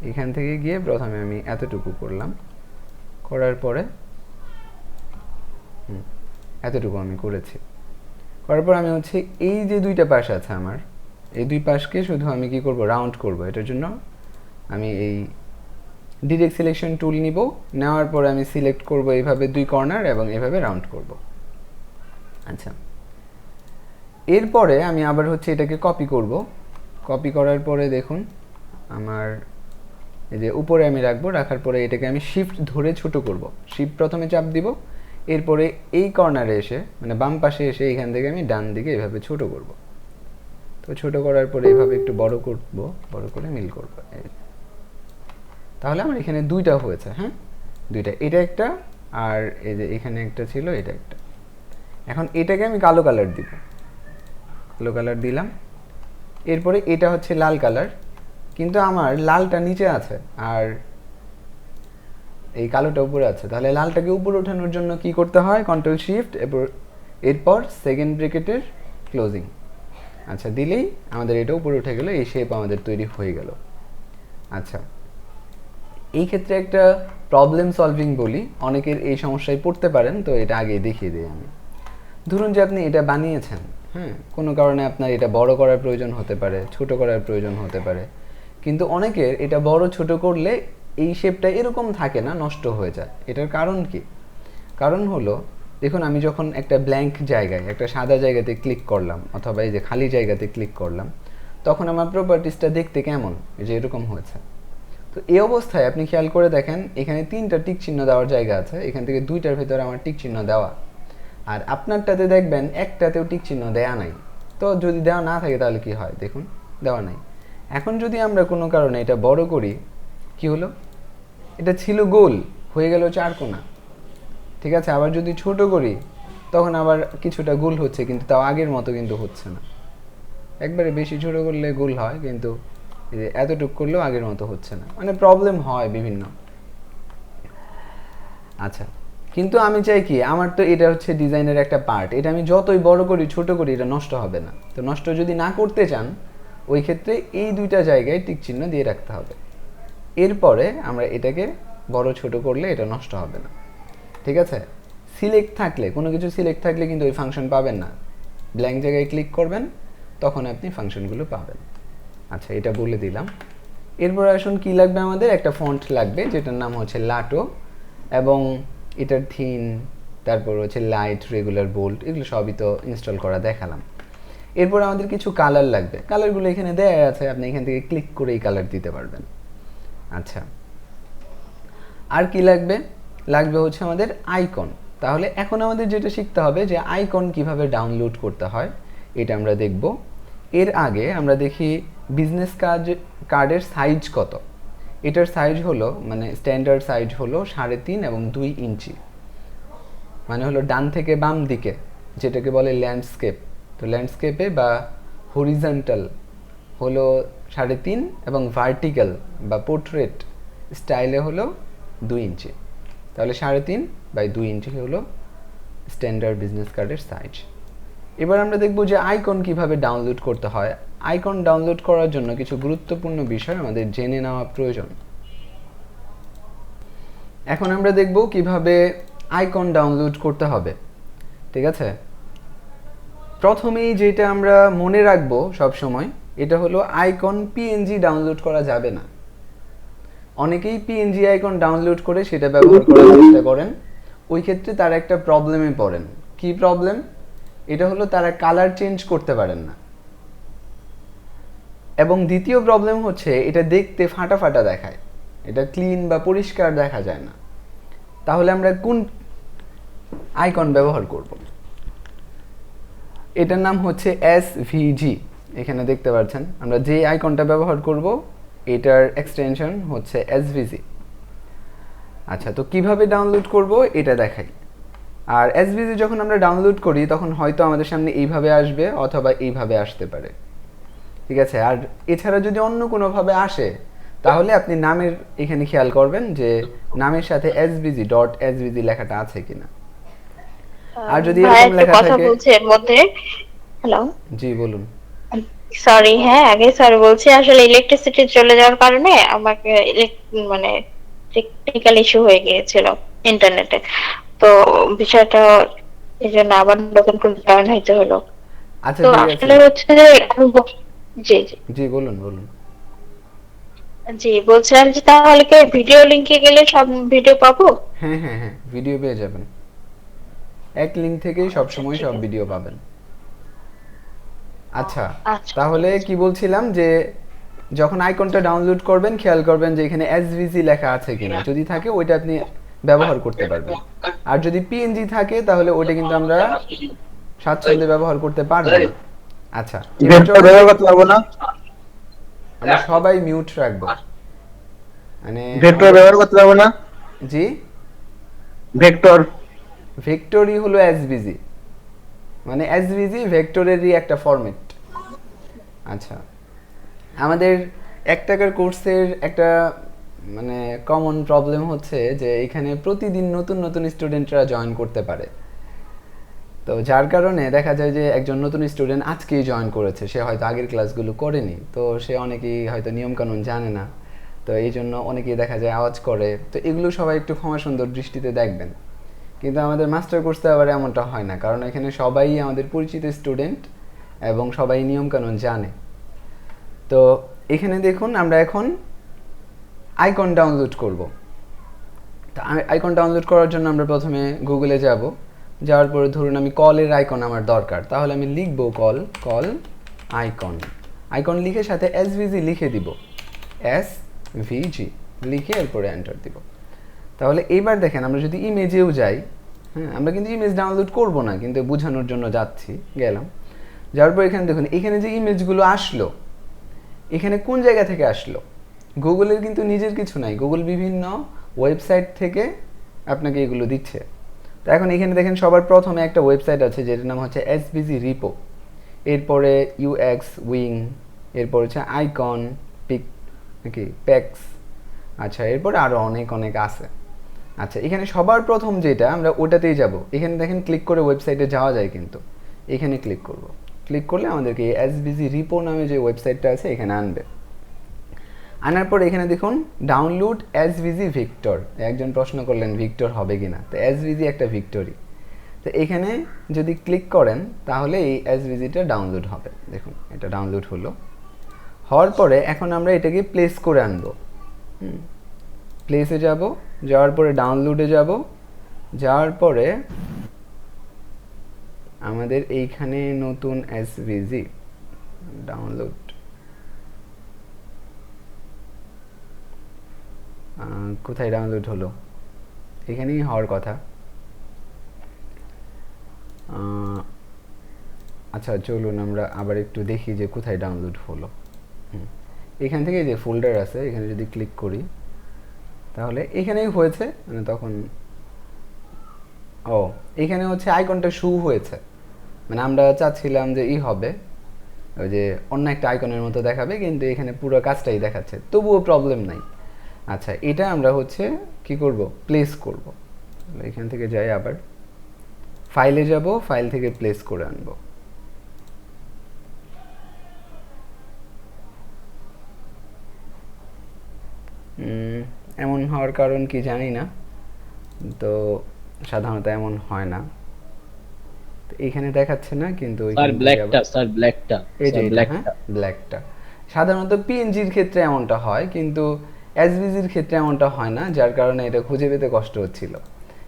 এখান থেকে গিয়ে প্রথমে আমি এতটুকু করলাম, করার পরে এতটুকু আমি করেছি। করার পর আমি হচ্ছে এই যে দুইটা পাশ আছে আমার, এই দুই পাশকে শুধু আমি কি করব, রাউন্ড করব। এটার জন্য আমি এই ডিরেক্ট সিলেকশন টুল নিব, নেওয়ার পরে আমি সিলেক্ট করব এইভাবে দুই কর্নার এবং এইভাবে রাউন্ড করব। আচ্ছা, এরপরে আমি আবার হচ্ছে এটাকে কপি করব। কপি করার পরে দেখুন আমার এই যে উপরে আমি রাখবো, রাখার পরে এটাকে আমি শিফট ধরে ছোট করব। শিফট প্রথমে চাপ দিব, এরপরে এই কর্নারে এসে মানে বাম পাশে এসে এখান থেকে আমি ডান দিকে এভাবে ছোট করব। তো ছোট করার পরে এইভাবে একটু বড় করব, বড় করে মিল করব। তাহলে আমার এখানে দুইটা হয়েছে, হ্যাঁ দুইটা, এটা একটা আর এই যে এখানে একটা ছিল, এটা একটা। এখন এটাকে আমি কালো কালার দিব, কালো কালার দিলাম। এরপরে এটা হচ্ছে লাল কালার, কিন্তু আমার লালটা নিচে আছে আর এই কালোটা উপরে আছে। তাহলে লালটাকে উপরে ওঠানোর জন্য কি করতে হয়, কন্ট্রোল শিফট, এরপর সেকেন্ড ব্র্যাকেটের ক্লোজিং। আচ্ছা, দিলেই আমাদের এটা উপরে উঠে গেল, এই শেপ আমাদের তৈরি হয়ে গেল। আচ্ছা, এই ক্ষেত্রে একটা প্রবলেম সলভিং বলি, অনেকের এই সমস্যায় পড়তে পারেন, তো এটা আগে দেখিয়ে দিই আমি। ধরুন যে আপনি এটা বানিয়েছেন, হ্যাঁ, কোনো কারণে আপনার এটা বড় করার প্রয়োজন হতে পারে, ছোট করার প্রয়োজন হতে পারে, কিন্তু অনেকের এটা বড় ছোট করলে এই শেপটা এরকম থাকে না, নষ্ট হয়ে যায়। এটার কারণ কি? কারণ হলো, দেখুন আমি যখন একটা ব্ল্যাঙ্ক জায়গায়, একটা সাদা জায়গাতে ক্লিক করলাম, অথবা এই যে খালি জায়গাতে ক্লিক করলাম, তখন আমার প্রপার্টিসটা দেখতে কেমন, এই যে এরকম হয়েছে। তো এই অবস্থায় আপনি খেয়াল করে দেখেন, এখানে 3টা টিক চিহ্ন দেওয়ার জায়গা আছে, এখান থেকে 2টার ভেতরে আমার টিক চিহ্ন দেওয়া, আর আপনারটাতে দেখবেন একটাতেও টিক চিহ্ন দেয়া নাই। তো যদি দেওয়া না থাকে তাহলে কি হয় দেখুন, দেওয়া নাই। এখন যদি আমরা কোনো কারণে এটা বড় করি, কি হলো, এটা ছিল গোল হয়ে গেল 4 কোণা। ঠিক আছে, আবার যদি ছোট করি তখন আবার কিছুটা গোল হচ্ছে, কিন্তু তাও আগের মতো কিন্তু হচ্ছে না। একবারে বেশি ছোট করলে গোল হয়, কিন্তু এতটুকু করলেও আগের মতো হচ্ছে না, মানে প্রবলেম হয় বিভিন্ন। আচ্ছা, কিন্তু আমি চাই কি, আমার তো এটা হচ্ছে ডিজাইনের একটা পার্ট, এটা আমি যতই বড় করি ছোট করি এটা নষ্ট হবে না। তো নষ্ট যদি না করতে চান ওই ক্ষেত্রে এই দুইটা জায়গায় টিক চিহ্ন দিয়ে রাখতে হবে। এরপরে আমরা এটাকে বড় ছোট করলে এটা নষ্ট হবে না। ঠিক আছে, সিলেক্ট থাকলে, কোনো কিছু সিলেক্ট থাকলে কিন্তু ওই ফাংশন পাবেন না। ব্ল্যাঙ্ক জায়গায় ক্লিক করবেন, তখন আপনি ফাংশনগুলো পাবেন। আচ্ছা, এটা বলে দিলাম। এরপর আসুন কি লাগবে, আমাদের একটা ফন্ট লাগবে যেটার নাম হচ্ছে লাটো, এবং এটার থিন, তারপর হচ্ছে লাইট, রেগুলার, বোল্ড, এগুলো সবই তো ইনস্টল করা দেখালাম। এরপর আমাদের কিছু কালার লাগবে, কালারগুলো এখানে দেয়া আছে, আপনি এখান থেকে ক্লিক করে এই কালার দিতে পারবেন। আচ্ছা, আর কি লাগবে, লাগবে হচ্ছে আমাদের আইকন। তাহলে এখন আমাদের যেটা শিখতে হবে যে আইকন কিভাবে ডাউনলোড করতে হয় এটা আমরা দেখব। এর আগে আমরা দেখি বিজনেস কার্ডের সাইজ কত। এটার সাইজ হলো, মানে স্ট্যান্ডার্ড সাইজ হলো 3.5 এবং 2 ইঞ্চি, মানে হলো ডান থেকে বাম দিকে, যেটাকে বলে ল্যান্ডস্কেপ। তো ল্যান্ডস্কেপে বা হরিজন্টাল হলো 3.5 এবং ভার্টিক্যাল বা পোর্ট্রেট স্টাইলে হলো 2 ইঞ্চি। তাহলে 3.5 বাই 2 ইঞ্চি হলো স্ট্যান্ডার্ড বিজনেস কার্ডের সাইজ। এবার আমরা দেখব যে আইকন কিভাবে ডাউনলোড করতে হয়। আইকন ডাউনলোড করার জন্য কিছু গুরুত্বপূর্ণ বিষয় আমাদের জেনে নেওয়া প্রয়োজন। এখন আমরা দেখব কিভাবে আইকন ডাউনলোড করতে হবে। ঠিক আছে, প্রথমেই যেটা আমরা মনে রাখবো সব সময়, এটা হলো আইকন পিএনজি ডাউনলোড করা যাবে না। অনেকেই পিএনজি আইকন ডাউনলোড করে সেটা ব্যবহার করার চেষ্টা করেন, ওই ক্ষেত্রে তারা একটা প্রবলেমে পড়েন। কি প্রবলেম? এটা হলো তারা কালার চেঞ্জ করতে পারেন না, এবং দ্বিতীয় প্রবলেম হচ্ছে এটা দেখতে ফাটা ফাটা দেখায়, এটা ক্লিন বা পরিষ্কার দেখা যায় না। তাহলে আমরা কোন আইকন ব্যবহার করব? এটার নাম হচ্ছে এসভিজি। এখানে দেখতে পাচ্ছেন আমরা যে আইকনটা ব্যবহার করব এটার এক্সটেনশন হচ্ছে এসভিজি। আচ্ছা, তো কিভাবে ডাউনলোড করব এটা দেখাই। আর এসভিজি যখন আমরা ডাউনলোড করি তখন হয়তো আমাদের সামনে এইভাবে আসবে অথবা এইভাবে আসতে পারে। ঠিক আছে, আর এছাড়া যদি অন্য কোনোভাবে আসে তাহলে আপনি নামের এখানে খেয়াল করবেন যে নামের সাথে svg.svg লেখাটা আছে কিনা। আর যদি এরকম লেখা কথা থাকে, বলছি এর মধ্যে। হ্যালো, জি বলুন। সরি, হ্যাঁ আগে সরি বলছি, আসলে ইলেকট্রিসিটি চলে যাওয়ার কারণে আমাকে মানে টেকনিক্যাল ইস্যু হয়ে গিয়েছিল ইন্টারনেটে, তো বিষয়টা এই জন্য আবার নতুন করে জয়েন হইতে হলো। আচ্ছা, তো ঠিক আছে, আসলে হচ্ছে যে জি জি জি বলুন বলুন। জি বলছিলাম যে তাহলে কি ভিডিও লিংকে গেলে সব ভিডিও পাবো? হ্যাঁ হ্যাঁ হ্যাঁ, ভিডিও পেয়ে যাবেন, এক লিঙ্ক থেকেই সব আচ্ছা, সময় ঠিক সব আছে। ভিডিও পাবেন। আচ্ছা, আচ্ছা, তাহলে কি বলছিলাম যে যখন আইকনটা ডাউনলোড করবেন খেয়াল করবেন যে এখানে এসভিজি লেখা আছে কিনা, যদি থাকে ওইটা আপনি ব্যবহার করতে পারবেন। আর যদি পিএনজি থাকে তাহলে ওইটা কিন্তু আমরা স্বাচ্ছন্দ্যে ব্যবহার করতে পারবো না। আচ্ছা, এবার ভেক্টর চলুন ব্যবহার করতে পারবো না, আমরা সবাই মিউট রাখবো, মানে ভেক্টর ব্যবহার করতে পারবো না, জি, ভেক্টর। ভেক্টরই হলো এসভিজি, মানে এসভিজি ভেক্টরেরই একটা ফরম্যাট। আচ্ছা, আমাদের 1 টাকার কোর্সের একটা মানে কমন প্রবলেম হচ্ছে যে এখানে প্রতিদিন নতুন নতুন স্টুডেন্টরা জয়েন করতে পারে। তো যার কারণে দেখা যায় যে একজন নতুন স্টুডেন্ট আজকেই জয়েন করেছে, সে হয়তো আগের ক্লাসগুলো করেনি, তো সে অনেকেই হয়তো নিয়মকানুন জানে না, তো এই জন্য অনেকেই দেখা যায় আওয়াজ করে। তো এগুলো সবাই একটু ক্ষমা সুন্দর দৃষ্টিতে দেখবেন। কিন্তু আমাদের মাস্টার কোর্সে আবার এমনটা হয় না, কারণ এখানে সবাই আমাদের পরিচিত স্টুডেন্ট এবং সবাই নিয়মকানুন জানে। তো এখানে দেখুন আমরা এখন আইকন ডাউনলোড করব। তো আইকন ডাউনলোড করার জন্য আমরা প্রথমে গুগলে যাব, যাওয়ার পরে ধরুন আমি কলের আইকন আমার দরকার, তাহলে আমি লিখব কল আইকন। আইকন লিখে সাথে এসভিজি লিখে দিব, এসভিজি লিখে এরপরে এন্টার দিব। তাহলে এবার দেখেন আমরা যদি ইমেজেও যাই, হ্যাঁ আমরা কিন্তু ইমেজ ডাউনলোড করব না, কিন্তু বোঝানোর জন্য যাচ্ছি, গেলাম। যাওয়ার পর এখানে দেখুন এখানে যে ইমেজগুলো আসলো এখানে কোন জায়গা থেকে আসলো, গুগলের কিন্তু নিজের কিছু নাই, গুগল বিভিন্ন ওয়েবসাইট থেকে আপনাকে এগুলো দিচ্ছে। তো এখন এখানে দেখেন সবার প্রথমে একটা ওয়েবসাইট আছে যেটার নাম হচ্ছে এসভিজি রিপো, এরপরে ইউএক্স উইং, এরপর হচ্ছে আইকন পিক নাকি প্যাক্স, আচ্ছা এরপরে আরও অনেক অনেক আছে। আচ্ছা এখানে সবার প্রথম যেটা আমরা ওটাতেই যাব, এখানে দেখেন ক্লিক করে ওয়েবসাইটে যাওয়া যায়, কিন্তু এখানে ক্লিক করব, ক্লিক করলে আমাদেরকে এসভিজি রিপো নামে যে ওয়েবসাইটটা আছে এখানে আনবে। আনার পর এখানে দেখুন ডাউনলোড এসভিজি ভিক্টর, একজন প্রশ্ন করলেন ভিক্টর হবে কিনা, তো এসভিজি একটা ভিক্টরি, তো এখানে যদি ক্লিক করেন তাহলে এই এসভিজিটা ডাউনলোড হবে। দেখুন এটা ডাউনলোড হলো, হওয়ার পরে এখন আমরা এটাকে প্লেস করে আনবো। প্লেসে যাব, যাওয়ার পরে ডাউনলোডে যাব, যাওয়ার পরে আমাদের এইখানে নতুন এসভিজি ডাউনলোড, কোথায় ডাউনলোড হলো, এখানেই হওয়ার কথা। আচ্ছা চলুন আমরা আবার একটু দেখি যে কোথায় ডাউনলোড হলো। এখান থেকে যে ফোল্ডার আছে এখানে যদি ক্লিক করি তাহলে এখানেই হয়েছে, মানে তখন এখানে হচ্ছে আইকনটা শু হয়েছে, মানে আমরা চাচ্ছিলাম যে হবে ওই যে অন্য একটা আইকনের মতো দেখাবে, কিন্তু এখানে পুরো কাজটাই দেখাচ্ছে, তবুও প্রবলেম নাই। আচ্ছা এটা আমরা হচ্ছে কি করব, প্লেস করব। এখান থেকে যাই আবার ফাইলে যাব, ফাইল থেকে প্লেস করে আনবো। এমন হওয়ার কারণ কি জানি না, তো সাধারণত এমন হয় না, এখানে দেখাচ্ছে না, কিন্তু ব্ল্যাকটা সাধারণত পিএনজির ক্ষেত্রে এমনটা হয়, কিন্তু এসভিজির ক্ষেত্রে এমনটা হয় না, যার কারণে এটা খুঁজে পেতে কষ্ট হচ্ছিল।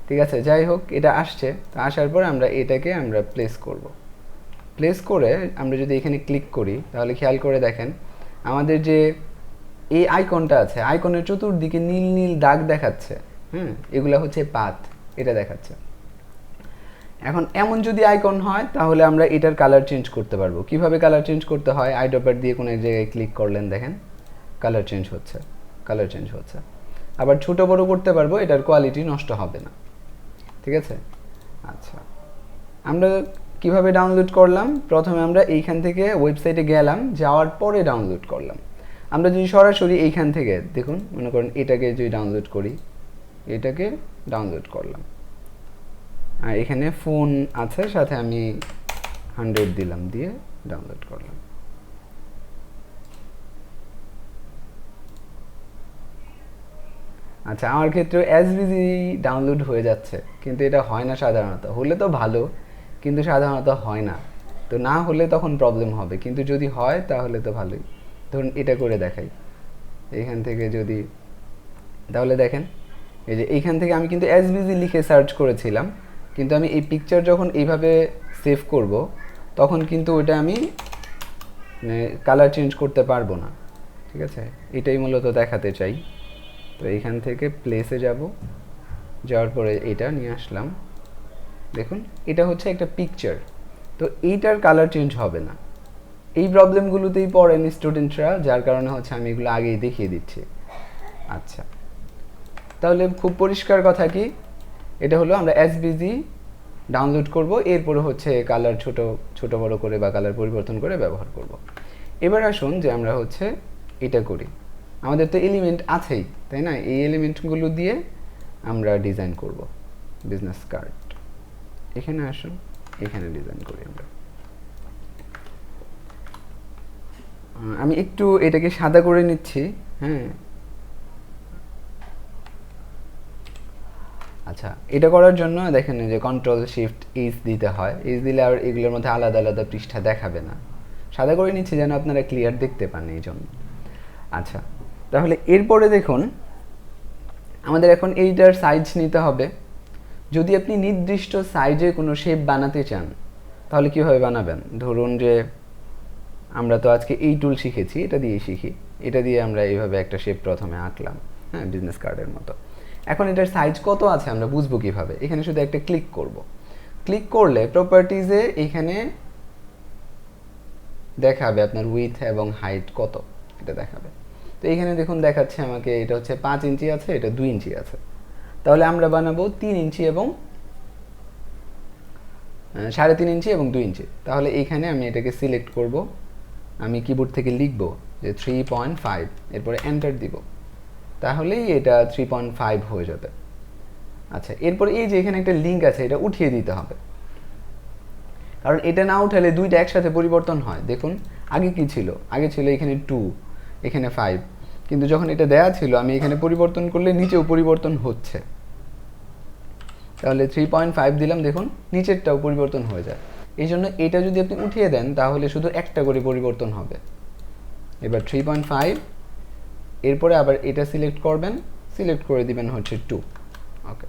ঠিক আছে, যাই হোক এটা আসছে, তো আসার পর আমরা এটাকে আমরা প্লেস করব। প্লেস করে আমরা যদি এখানে ক্লিক করি তাহলে খেয়াল করে দেখেন আমাদের যে এই আইকনটা আছে, আইকনের চতুর্দিকে নীল নীল দাগ দেখাচ্ছে, এগুলা হচ্ছে পাথ, এটা দেখাচ্ছে। এখন এমন যদি আইকন হয় তাহলে আমরা এটার কালার চেঞ্জ করতে পারবো। কিভাবে কালার চেঞ্জ করতে হয়, আইড্রপার দিয়ে কোনো এক জায়গায় ক্লিক করলেন, দেখেন কালার চেঞ্জ হচ্ছে। আবার ছোট বড় করতে পারবো, এটার কোয়ালিটি নষ্ট হবে না। ঠিক আছে, আচ্ছা আমরা কিভাবে ডাউনলোড করলাম, প্রথমে আমরা এইখান থেকে ওয়েবসাইটে গেলাম, যাওয়ার পরে ডাউনলোড করলাম। আমরা যদি সরাসরি এইখান থেকে দেখুন, মনে করেন এটাকে যদি ডাউনলোড করি, এটাকে ডাউনলোড করলাম, আর এখানে ফোন আছে সাথে আমি 100 দিলাম, দিয়ে ডাউনলোড করলাম। আচ্ছা আমার ক্ষেত্রে এসভিজি ডাউনলোড হয়ে যাচ্ছে, কিন্তু এটা হয় না সাধারণত, হলে তো ভালো, কিন্তু সাধারণত হয় না, তো না হলে তখন প্রবলেম হবে, কিন্তু যদি হয় তাহলে তো ভালোই। ধরুন এটা করে দেখাই, এইখান থেকে যদি, তাহলে দেখেন এই যে এইখান থেকে আমি কিন্তু এসভিজি লিখে সার্চ করেছিলাম, কিন্তু আমি এই পিকচার যখন এইভাবে সেভ করব তখন কিন্তু ওইটা আমি কালার চেঞ্জ করতে পারবো না। ঠিক আছে, এটাই মূলত দেখাতে চাই। তো এইখান থেকে প্লেসে যাব, যাওয়ার পরে এটা নিয়ে আসলাম, দেখুন এটা হচ্ছে একটা পিকচার, তো এইটার কালার চেঞ্জ হবে না। এই প্রবলেমগুলোতেই পড়েন স্টুডেন্টরা, যার কারণে হচ্ছে আমি এগুলো আগেই দেখিয়ে দিচ্ছি। আচ্ছা তাহলে খুব পরিষ্কার কথা কি, এটা হলো আমরা এসভিজি ডাউনলোড করব, এরপরে হচ্ছে কালার ছোট বড় করে বা কালার পরিবর্তন করে ব্যবহার করব। এবার আসুন যে আমরা হচ্ছে এটা করি, আমাদের তো এলিমেন্ট আছেই, তাই না, এই এলিমেন্টগুলো দিয়ে আমরা ডিজাইন করব বিজনেস কার্ড। এখানে আসুন, এখানে ডিজাইন করি আমরা। আমি একটু এটাকে সাদা করে নিচ্ছি, হ্যাঁ। আচ্ছা এটা করার জন্য দেখেন যে Ctrl+Shift+H দিতে হয়, H দিলে আর এগুলোর মধ্যে আলাদা আলাদা পৃষ্ঠা দেখাবে না। সাদা করে নিচ্ছি যেন আপনারা ক্লিয়ার দেখতে পান এই জন্য। আচ্ছা তাহলে এরপরে দেখুন আমাদের এখন এইটার সাইজ নিতে হবে। যদি আপনি নির্দিষ্ট সাইজে কোনো শেপ বানাতে চান তাহলে কীভাবে বানাবেন, ধরুন যে আমরা তো আজকে এই টুল শিখেছি, এটা দিয়ে শিখি, এটা দিয়ে আমরা এইভাবে একটা শেপ প্রথমে আঁকলাম, হ্যাঁ বিজনেস কার্ডের মতো। এখন এটার সাইজ কত আছে আমরা বুঝবো কিভাবে, এখানে শুধু একটা ক্লিক করব। ক্লিক করলে প্রপার্টিজে এখানে দেখাবে আপনার উইথ এবং হাইট কত, এটা দেখাবে। তো এখানে দেখুন দেখাচ্ছে আমাকে এটা হচ্ছে 5 ইঞ্চি আছে, এটা 2 ইঞ্চি আছে। তাহলে আমরা বানাবো 3 ইঞ্চি এবং 3.5 ইঞ্চি এবং 2 ইঞ্চি। তাহলে এইখানে আমি এটাকে সিলেক্ট করব, আমি কিবোর্ড থেকে লিখব যে 3.5, এরপরে এন্টার দিব, তাহলেই এটা 3.5 হয়ে যাবে। আচ্ছা, এরপর এই যে এখানে একটা লিঙ্ক আছে, এটা উঠিয়ে দিতে হবে, কারণ এটা না উঠালে দুইটা একসাথে পরিবর্তন হয়। দেখুন আগে কি ছিল, আগে ছিল এখানে 2, এখানে 5, কিন্তু যখন এটা দেয়া ছিল আমি এখানে পরিবর্তন করলে নিচেও পরিবর্তন হচ্ছে। তাহলে 3.5 দিলাম, দেখুন নিচেরটাও পরিবর্তন হয়ে যায়। এই জন্য এটা যদি আপনি উঠিয়ে দেন তাহলে শুধু একটা করে পরিবর্তন হবে। এবার 3.5, এরপরে আবার এটা সিলেক্ট করবেন, সিলেক্ট করে দিবেন হচ্ছে 2। ওকে,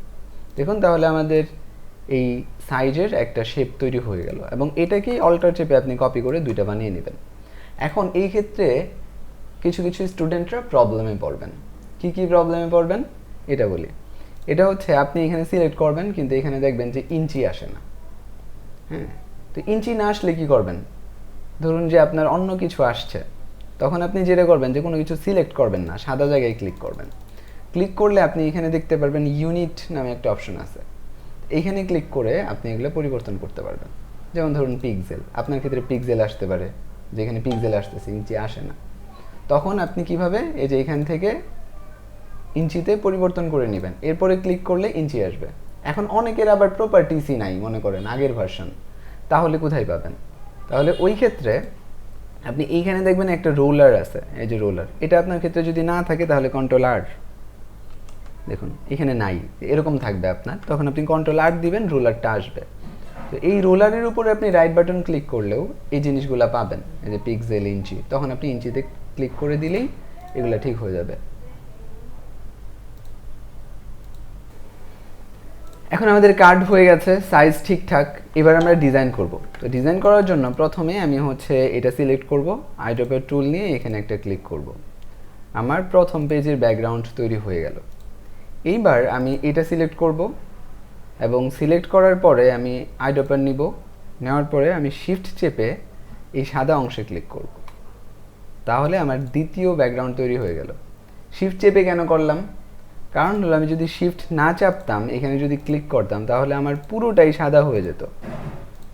দেখুন তাহলে আমাদের এই সাইজের একটা শেপ তৈরি হয়ে গেল, এবং এটাকেই অল্টার চেপে আপনি কপি করে দুইটা বানিয়ে নেবেন। এখন এই ক্ষেত্রে কিছু কিছু স্টুডেন্টরা প্রবলেমে পড়বেন। কি কি প্রবলেমে পড়বেন এটা বলি। এটা হচ্ছে আপনি এখানে সিলেক্ট করবেন, কিন্তু এখানে দেখবেন যে ইঞ্চি আসে না। হ্যাঁ, তো ইঞ্চি না আসলে কি করবেন, ধরুন যে আপনার অন্য কিছু আসছে, তখন আপনি যেটা করবেন যে কোনো কিছু সিলেক্ট করবেন না, সাদা জায়গায় ক্লিক করবেন। ক্লিক করলে আপনি এখানে দেখতে পারবেন ইউনিট নামে একটা অপশন আছে, এইখানে ক্লিক করে আপনি এগুলো পরিবর্তন করতে পারবেন। যেমন ধরুন পিক্সেল, আপনার ক্ষেত্রে পিক্সেল আসতে পারে, যেখানে পিক্সেল আসতেছে ইঞ্চি আসে না, তখন আপনি কিভাবে এই যে এখান থেকে ইঞ্চিতে পরিবর্তন করে নেবেন, এরপরে ক্লিক করলে ইঞ্চি আসবে। এখন অনেকের আবার প্রপার্টিসই নাই, মনে করেন আগের ভার্সন, তাহলে কোথায় পাবেন? তাহলে ওই ক্ষেত্রে আপনি এইখানে দেখবেন একটা রোলার আছে, এই যে রোলার, এটা আপনার ক্ষেত্রে যদি না থাকে তাহলে কন্ট্রোল আর, দেখুন এখানে নাই, এরকম থাকবে আপনার, তখন আপনি কন্ট্রোল আর দিবেন, রোলারটা আসবে। তো এই রোলারের উপরে আপনি রাইট বাটন ক্লিক করলেও এই জিনিসগুলো পাবেন, এই যে পিক্সেল, ইঞ্চি, তখন আপনি ইঞ্চিতে ক্লিক করে দিলেই এগুলো ঠিক হয়ে যাবে। এখন আমাদের কার্ড হয়ে গেছে, সাইজ ঠিকঠাক, এবার আমরা ডিজাইন করব। তো ডিজাইন করার জন্য প্রথমে আমি হচ্ছে এটা সিলেক্ট করব, আইড্রপের টুল নিয়ে এখানে একটা ক্লিক করব। আমার প্রথম পেজের ব্যাকগ্রাউন্ড তৈরি হয়ে গেল। এইবার আমি এটা সিলেক্ট করব, এবং সিলেক্ট করার পরে আমি আইড্রপার নিব, নেওয়ার পরে আমি শিফট চেপে এই সাদা অংশে ক্লিক করব, তাহলে আমার দ্বিতীয় ব্যাকগ্রাউন্ড তৈরি হয়ে গেল। শিফট চেপে কেন করলাম? কারণ হলো আমি যদি শিফট না চাপতাম, এখানে যদি ক্লিক করতাম, তাহলে আমার পুরোটাই সাদা হয়ে যেত।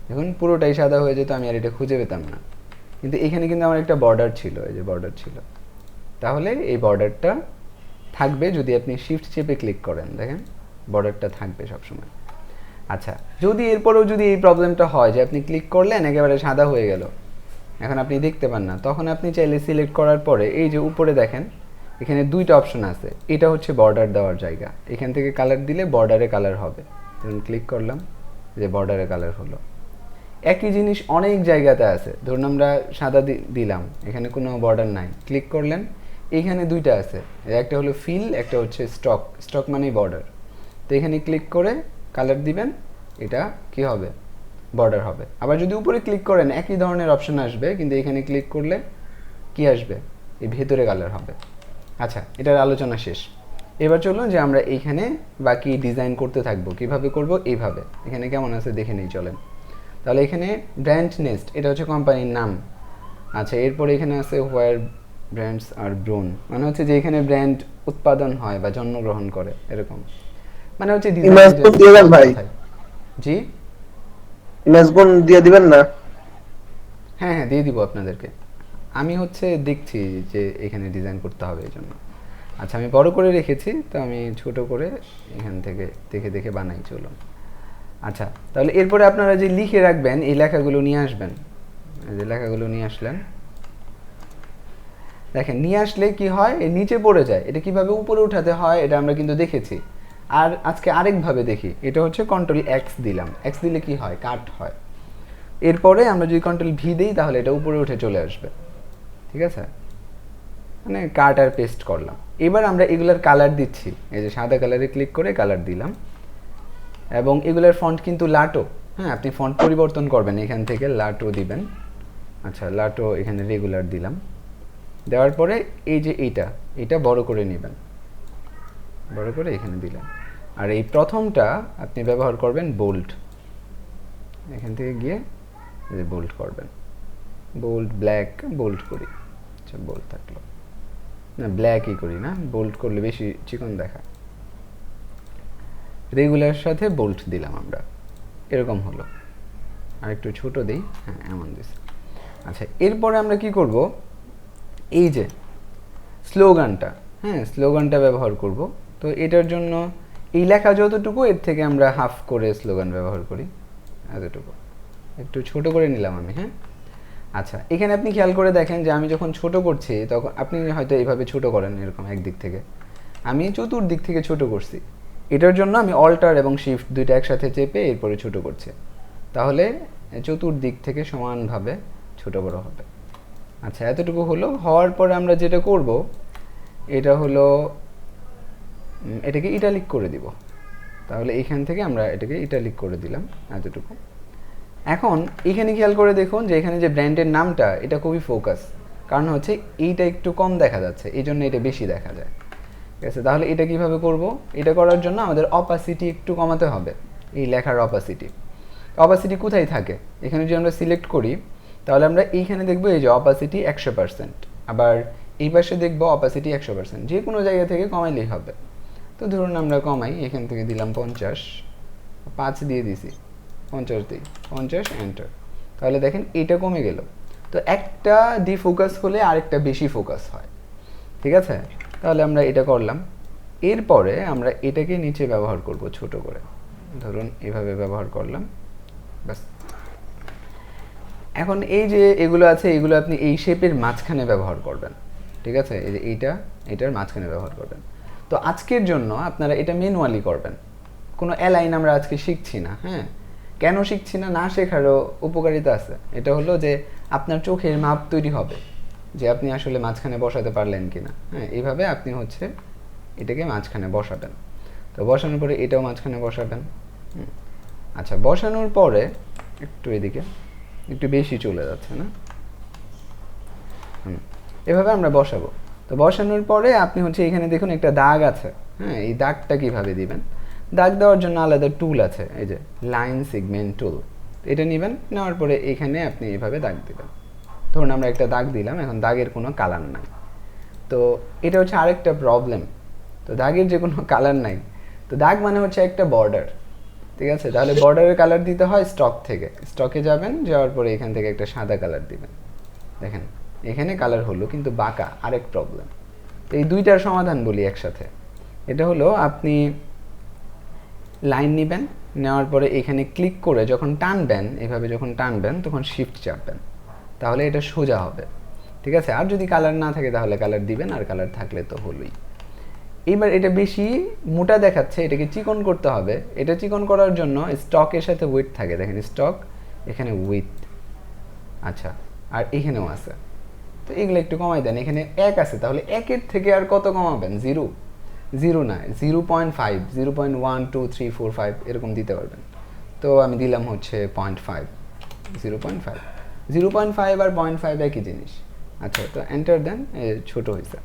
দেখুন পুরোটাই সাদা হয়ে যেত, আমি আর এটা খুঁজে পেতাম না। কিন্তু এখানে কিন্তু আমার একটা বর্ডার ছিল, এই যে বর্ডার ছিল, তাহলে এই বর্ডারটা থাকবে যদি আপনি শিফট চেপে ক্লিক করেন, দেখেন বর্ডারটা থাকবে সবসময়। আচ্ছা, যদি এরপরেও যদি এই প্রবলেমটা হয় যে আপনি ক্লিক করলেন একেবারে সাদা হয়ে গেল, এখন আপনি দেখতে পান না, তখন আপনি চাইলে সিলেক্ট করার পরে এই যে উপরে দেখেন এখানে দুইটা অপশন আছে, এটা হচ্ছে বর্ডার দেওয়ার জায়গা, এখান থেকে কালার দিলে বর্ডারে কালার হবে। ধরুন ক্লিক করলাম, যে বর্ডারে কালার হলো। একই জিনিস অনেক জায়গাতে আছে, ধরুন আমরা সাদা দিলাম, এখানে কোনো বর্ডার নাই, ক্লিক করলেন, এইখানে দুইটা আছে, একটা হলো ফিল, একটা হচ্ছে স্টক। স্টক মানেই বর্ডার। তো এখানে ক্লিক করে কালার দিবেন, এটা কি হবে, বর্ডার হবে। আবার যদি উপরে ক্লিক করেন একই ধরনের অপশন আসবে, কিন্তু এখানে ক্লিক করলে কি আসবে, এই ভেতরে কালার হবে। আচ্ছা, এটার আলোচনা শেষ। এবার চলুন যে আমরা এইখানে বাকি ডিজাইন করতে থাকবো। কিভাবে করব? এইভাবে। এখানে কেমন আছে দেখে নেই, চলেন। তাহলে এখানে ব্র্যান্ড নেস্ট, এটা হচ্ছে কোম্পানির নাম। আচ্ছা, এরপরে এখানে আছে হোয়ার ব্র্যান্ডস আর ব্রোন, মানে হচ্ছে যে এখানে ব্র্যান্ড উৎপাদন হয় বা জন্মগ্রহণ করে, এরকম মানে হচ্ছে ইমেজগুলো দিয়ে দেন ভাই। জি, ইমেজগুলো দিয়ে দিবেন না? হ্যাঁ হ্যাঁ, দিয়ে দিব আপনাদেরকে। আমি হচ্ছে দেখছি যে এখানে ডিজাইন করতে হবে এই জন্য। আচ্ছা, আমি বড় করে রেখেছি, তো আমি ছোট করে এখান থেকে দেখে দেখে বানাই, চলুন। আচ্ছা, তাহলে এরপরে আপনারা যে লিখে রাখবেন এই লেখাগুলো নিয়ে আসবেন, এই যে লেখাগুলো নিয়ে আসলেন, দেখেন নিয়ে আসলে কি হয়, এই নিচে পড়ে যায়। এটা কিভাবে উপরে উঠাতে হয় এটা আমরা কিন্তু দেখেছি। আর আজকে আরেকভাবে দেখি, এটা হচ্ছে কন্ট্রোল এক্স দিলাম, এক্স দিলে কি হয়, কাট হয়। এরপরে আমরা যদি কন্ট্রোল ভি দিই তাহলে এটা উপরে উঠে চলে আসবে, ঠিক আছে, মানে কাট আর পেস্ট করলাম। এবার আমরা এগুলার কালার দিচ্ছি, এই যে সাদা কালারে ক্লিক করে কালার দিলাম, এবং এগুলার ফন্ট কিন্তু লাটো। হ্যাঁ, আপনি ফন্ট পরিবর্তন করবেন, এখান থেকে লাটো দিবেন। আচ্ছা, লাটো এখানে রেগুলার দিলাম, দেওয়ার পরে এই যে এইটা বড় করে নেবেন, বড় করে এখানে দিলাম। আর এই প্রথমটা আপনি ব্যবহার করবেন বোল্ড, এখান থেকে গিয়ে বোল্ড করবেন, বোল্ড ব্ল্যাক বোল্ড করি, আচ্ছা বোল্ড থাকলো না, ব্ল্যাকই করি না, বোল্ড করলে বেশি চিকন দেখা। রেগুলার সাথে বোল্ট দিলাম আমরা, এরকম হলো। আর একটু ছোট দিই, হ্যাঁ এমন দিস। আচ্ছা এরপরে আমরা কি করব, এই যে স্লোগানটা, হ্যাঁ স্লোগানটা ব্যবহার করব। তো এটার জন্য এই লেখা যতটুকু এর থেকে আমরা হাফ করে স্লোগান ব্যবহার করি, এতটুকু একটু ছোট করে নিলাম আমি, হ্যাঁ। আচ্ছা এখানে আপনি খেয়াল করে দেখেন যে আমি যখন ছোট করছি তখন আপনি হয়তো এইভাবে ছোট করেন এরকম একদিক থেকে, আমি চতুর্দিক থেকে ছোট করছি। এটার জন্য আমি অল্টার এবং শিফট দুইটা একসাথে চেপে এরপরে ছোট করছি, তাহলে চতুর্দিক থেকে সমানভাবে ছোট বড় হবে। আচ্ছা এতটুকু হলো, হওয়ার পরে আমরা যেটা করব এটা হলো এটাকে ইটালিক করে দিব। তাহলে এইখান থেকে আমরা এটাকে ইটালিক করে দিলাম এতটুকু। এখন এখানে খেয়াল করে দেখুন যে এখানে যে ব্র্যান্ডের নামটা এটা খুবই ফোকাস, কারণ হচ্ছে এইটা একটু কম দেখা যাচ্ছে, এই জন্য এটা বেশি দেখা যায়, ঠিক আছে। তাহলে এটা কিভাবে করব, এটা করার জন্য আমাদের অপাসিটি একটু কমাতে হবে, এই লেখার অপাসিটি। অপাসিটি কোথায় থাকে, এখানে যদি আমরা সিলেক্ট করি তাহলে আমরা এইখানে দেখব এই যে অপাসিটি 100%, আবার এই পাশে দেখব অপাসিটি 100%, যে কোনো জায়গা থেকে কমাইলেই হবে। তো ধরুন আমরা কমাই, এখান থেকে দিলাম 50, 5 দিয়ে দিছি, 50 দিই, 50 এন্টার। তাহলে দেখেন এটা কমে গেল। তো একটা ডিফোকাস হলে আরেকটা বেশি ফোকাস হয়, ঠিক আছে। তাহলে আমরা এটা করলাম, এরপরে আমরা এটাকে নিচে ব্যবহার করব ছোট করে, ধরুন এভাবে ব্যবহার করলাম, বাস। এখন এই যে এগুলো আছে এগুলো আপনি এই শেপের মাঝখানে ব্যবহার করবেন, ঠিক আছে। এই যে এটার মাঝখানে ব্যবহার করবেন। তো আজকের জন্য আপনারা এটা ম্যানুয়ালি করবেন, কোনো অ্যালাইন আমরা আজকে শিখছি না, হ্যাঁ। কেন শিখছি না, না শেখারও উপকারিতা আছে। এটা হলো যে আপনার চোখের মাপ তৈরি হবে যে আপনি আসলে মাঝখানে বসাতে পারলেন কিনা, হ্যাঁ। এইভাবে আপনি হচ্ছে এটাকে মাঝখানে বসাবেন। তো বসানোর পরে এটাও মাঝখানে বসাবেন। আচ্ছা বসানোর পরে একটু এদিকে একটু বেশি চলে যাচ্ছে না, এভাবে আমরা বসাবো। তো বসানোর পরে আপনি হচ্ছে এখানে দেখুন একটা দাগ আছে, হ্যাঁ। এই দাগটা কিভাবে দিবেন, দাগ দেওয়ার জন্য আলাদা টুল আছে, এই যে লাইন সেগমেন্ট টুল, এটা নেবেন, নেওয়ার পরে এখানে আপনি এভাবে দাগ দিবেন। ধরুন আমরা একটা দাগ দিলাম, এখন দাগের কোনো কালার নাই। তো এটা হচ্ছে আরেকটা প্রবলেম, তো দাগের যে কোনো কালার নাই, তো দাগ মানে হচ্ছে একটা বর্ডার, ঠিক আছে। তাহলে বর্ডারের কালার দিতে হয় স্টক থেকে, স্টকে যাবেন, যাওয়ার পরে এখান থেকে একটা সাদা কালার দিবেন। দেখেন এখানে কালার হলো কিন্তু বাঁকা, আরেক প্রবলেম। তো এই দুইটার সমাধান বলি একসাথে। এটা হলো আপনি লাইন নেবেন, নেওয়ার পরে এখানে ক্লিক করে যখন টানবেন, এভাবে যখন টানবেন তখন শিফট চাপবেন, তাহলে এটা সোজা হবে, ঠিক আছে। আর যদি কালার না থাকে তাহলে কালার দিবেন, আর কালার থাকলে তো হলোই। এইবার এটা বেশি মোটা দেখাচ্ছে, এটাকে চিকন করতে হবে। এটা চিকন করার জন্য স্টকের সাথে উইথ থাকে, দেখেন স্টক, এখানে উইথ, আচ্ছা আর এখানেও আছে। তো এগুলো একটু কমাই দেন, এখানে 1 আছে, তাহলে 1-এর থেকে আর কত কমাবেন, 0 না 0.5, 0.12345 এরকম দিতে পারবেন। তো আমি দিলাম হচ্ছে 0.5, 0.5 আর 0.5 একই জিনিস। আচ্ছা তো এন্টার দেন, ছোট হয়েছে,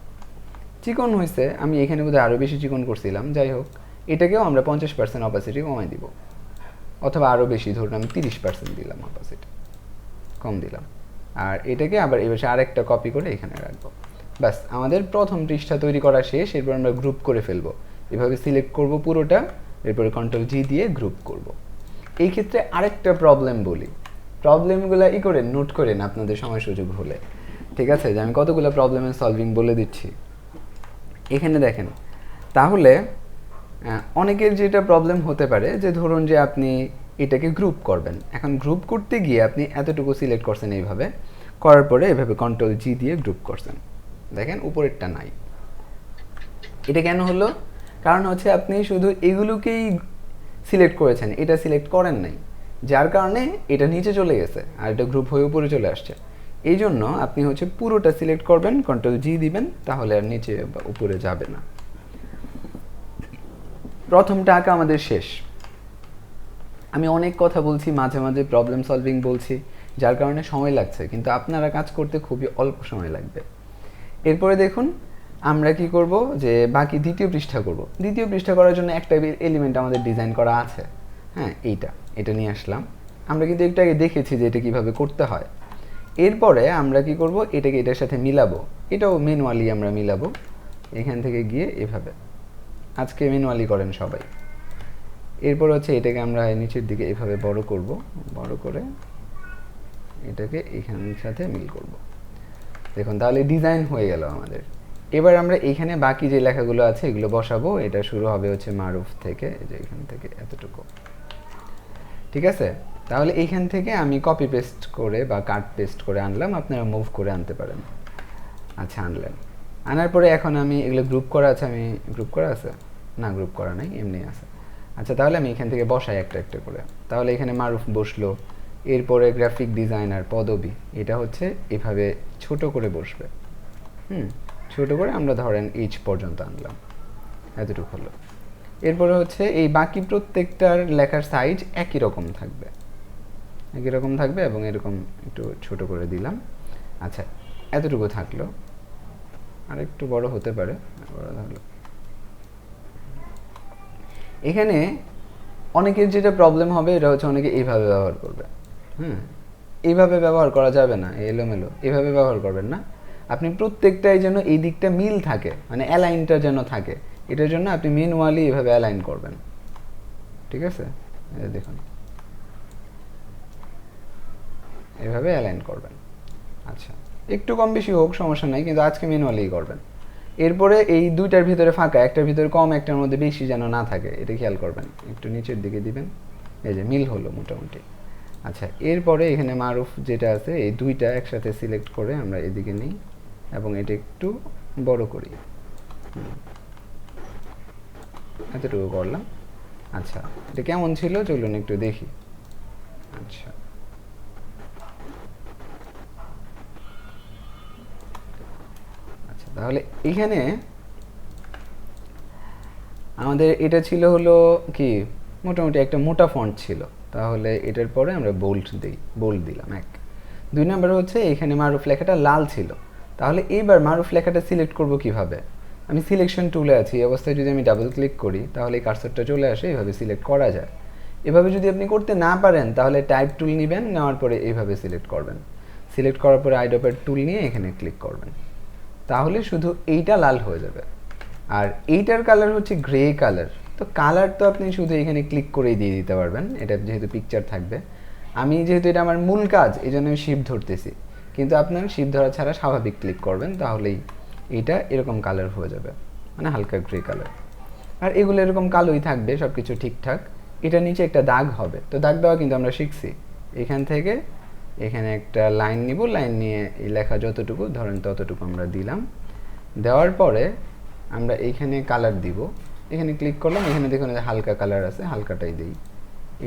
চিকন হয়েছে। আমি এখানে বোধহয় আরও বেশি চিকন করছিলাম, যাই হোক এটাকেও আমরা 50% অপাসিটি কমাই দিব, অথবা আরও বেশি, ধরুন আমি 30% দিলাম অপাসিটি, কম দিলাম। আর এটাকে আবার এবার আরেকটা কপি করে এখানে রাখবো। ব্যাস আমাদের প্রথম পৃষ্ঠা তৈরি করা শেষ। এরপর আমরা গ্রুপ করে ফেলবো, এভাবে সিলেক্ট করব পুরোটা, এরপরে কন্ট্রোল জি দিয়ে গ্রুপ করব। এই ক্ষেত্রে আরেকটা প্রবলেম বলি, প্রবলেমগুলো করে নোট করেন আপনাদের সময় সুযোগ হলে, ঠিক আছে। যে আমি কতগুলো প্রবলেমের সলভিং বলে দিচ্ছি। এখানে দেখেন, তাহলে অনেকের যেটা প্রবলেম হতে পারে যে ধরুন যে আপনি এটাকে গ্রুপ করবেন, এখন গ্রুপ করতে গিয়ে আপনি এতটুকু সিলেক্ট করছেন, এইভাবে করার পরে এভাবে কন্ট্রোল জি দিয়ে গ্রুপ করছেন, দেখেন উপরেরটা নাই। এটা কেন হলো, কারণ হচ্ছে আপনি শুধু এগুলোকেই সিলেক্ট করেছেন, এটা সিলেক্ট করেন নাই, যার কারণে এটা নিচে চলে গেছে আর এটা গ্রুপ হয়ে উপরে চলে আসছে। এই জন্য আপনি হচ্ছে পুরোটা সিলেক্ট করবেন, কন্ট্রোল জি দিবেন, তাহলে আর নিচে বা উপরে যাবে না। প্রথমটা আঁকা আমাদের শেষ। আমি অনেক কথা বলছি, মাঝে মাঝে প্রবলেম সলভিং বলছি, যার কারণে সময় লাগছে, কিন্তু আপনারা কাজ করতে খুবই অল্প সময় লাগবে। এরপরে দেখুন আমরা কি করব, যে বাকি দ্বিতীয় পৃষ্ঠা করব। দ্বিতীয় পৃষ্ঠা করার জন্য একটা এলিমেন্ট আমাদের ডিজাইন করা আছে, হ্যাঁ এটা নিয়ে আসলাম। আমরা কিন্তু একটু আগে দেখেছি যে এটা কিভাবে করতে হয়। এরপরে আমরা কি করব, এটাকে এটার সাথে মিলাবো, এটাও ম্যানুয়ালি আমরা মিলাবো। এখান থেকে গিয়ে এভাবে, আজকে ম্যানুয়ালি করেন সবাই। এরপর হচ্ছে এটাকে আমরা নিচের দিকে এভাবে বড় করব, বড় করে এটাকে এখানের সাথে মিল করব। দেখুন তাহলে ডিজাইন হয়ে গেল আমাদের। এবার আমরা এইখানে বাকি যে লেখাগুলো আছে এগুলো বসাবো। এটা শুরু হবে হচ্ছে মারুফ থেকে, এই যে এখান থেকে এতটুকু, ঠিক আছে। তাহলে এইখান থেকে আমি কপি পেস্ট করে বা কাট পেস্ট করে আনলাম, আপনারা মুভ করে আনতে পারেন। আচ্ছা, আনলেন, আনার পরে এখন আমি এগুলো গ্রুপ করা আছে, আমি গ্রুপ করা আছে না, গ্রুপ করা নাই, এমনি আছে। আচ্ছা, তাহলে আমি এখান থেকে বসাই একটা একটা করে। তাহলে এখানে মারুফ বসলো, এরপরে গ্রাফিক ডিজাইনার পদবি, এটা হচ্ছে এভাবে ছোট করে বসবে। ছোট করে আমরা ধরেন এইচ পর্যন্ত আনলাম, এতটুকু হলো। এরপরে হচ্ছে এই বাকি প্রত্যেকটার লেখার সাইজ একই রকম থাকবে, একই রকম থাকবে এবং এরকম একটু ছোট করে দিলাম। আচ্ছা, এতটুকু থাকলো, আর একটু বড় হতে পারে, বড় থাকলো। এখানে অনেকের যেটা প্রবলেম হবে এটা হচ্ছে অনেকে এইভাবে ব্যবহার করবে। এইভাবে ব্যবহার করা যাবে না, এলোমেলো এভাবে ব্যবহার করবেন না। আপনি প্রত্যেকটাই যেন এই দিকটা মিল থাকে, মানে অ্যালাইনটা যেন থাকে, এটার জন্য আপনি ম্যানুয়ালি এভাবে অ্যালাইন করবেন, ঠিক আছে। দেখুন এভাবে অ্যালাইন করবেন। আচ্ছা, একটু কম বেশি হোক সমস্যা নাই, কিন্তু আজকে ম্যানুয়ালি করবেন। এরপরে এই দুইটার ভিতরে ফাঁকা, একটার ভিতরে কম একটার মধ্যে বেশি যেন না থাকে, এটা খেয়াল করবেন। একটু নিচের দিকে দিবেন, এই যে মিল হলো মোটামুটি। আচ্ছা, এরপরে এখানে মারুফ যেটা আছে এই দুইটা একসাথে সিলেক্ট করে আমরা এদিকে নিই এবং এটা একটু বড় করি, এতটুকু করলাম। আচ্ছা, এটা কেমন ছিল চলুন একটু দেখি। আচ্ছা, তাহলে এখানে আমাদের এটা ছিল হলো কি মোটামুটি একটা মোটা ফন্ট ছিল, তাহলে এটার পরে আমরা বোল্ড দিই, বোল্ড দিলাম এক। 2 নম্বর হচ্ছে এখানে মারুফ লেখাটা লাল ছিল, তাহলে এইবার মারুফ লেখাটা সিলেক্ট করব কিভাবে। আমি সিলেকশন টুলে আছি, এই অবস্থায় যদি আমি ডাবল ক্লিক করি তাহলে এই কার্সরটা চলে আসে, এইভাবে সিলেক্ট করা যায়। এভাবে যদি আপনি করতে না পারেন তাহলে টাইপ টুল নেবেন, নেওয়ার পরে এইভাবে সিলেক্ট করবেন। সিলেক্ট করার পরে আইড্রপের টুল নিয়ে এখানে ক্লিক করবেন, তাহলে শুধু এইটা লাল হয়ে যাবে। আর এইটার কালার হচ্ছে গ্রে কালার, তো কালার তো আপনি শুধু এখানে ক্লিক করেই দিয়ে দিতে পারবেন, এটা যেহেতু পিকচার থাকবে। আমি যেহেতু এটা আমার মূল কাজ এই জন্য আমি শিফট ধরতেছি, কিন্তু আপনার শিফট ধরা ছাড়া স্বাভাবিক ক্লিক করবেন, তাহলেই এটা এরকম কালার হয়ে যাবে, মানে হালকা গ্রে কালার। আর এগুলো এরকম কালোই থাকবে, সব কিছু ঠিকঠাক। এটা নিচে একটা দাগ হবে, তো দাগ দেওয়া কিন্তু আমরা শিখছি। এখান থেকে এখানে একটা লাইন নিব, লাইন নিয়ে এই লেখা যতটুকু ধরেন ততটুকু আমরা দিলাম। দেওয়ার পরে আমরা এইখানে কালার দিব, এখানে ক্লিক করলাম, এখানে দেখুন হালকা কালার আছে, হালকাটাই দিই,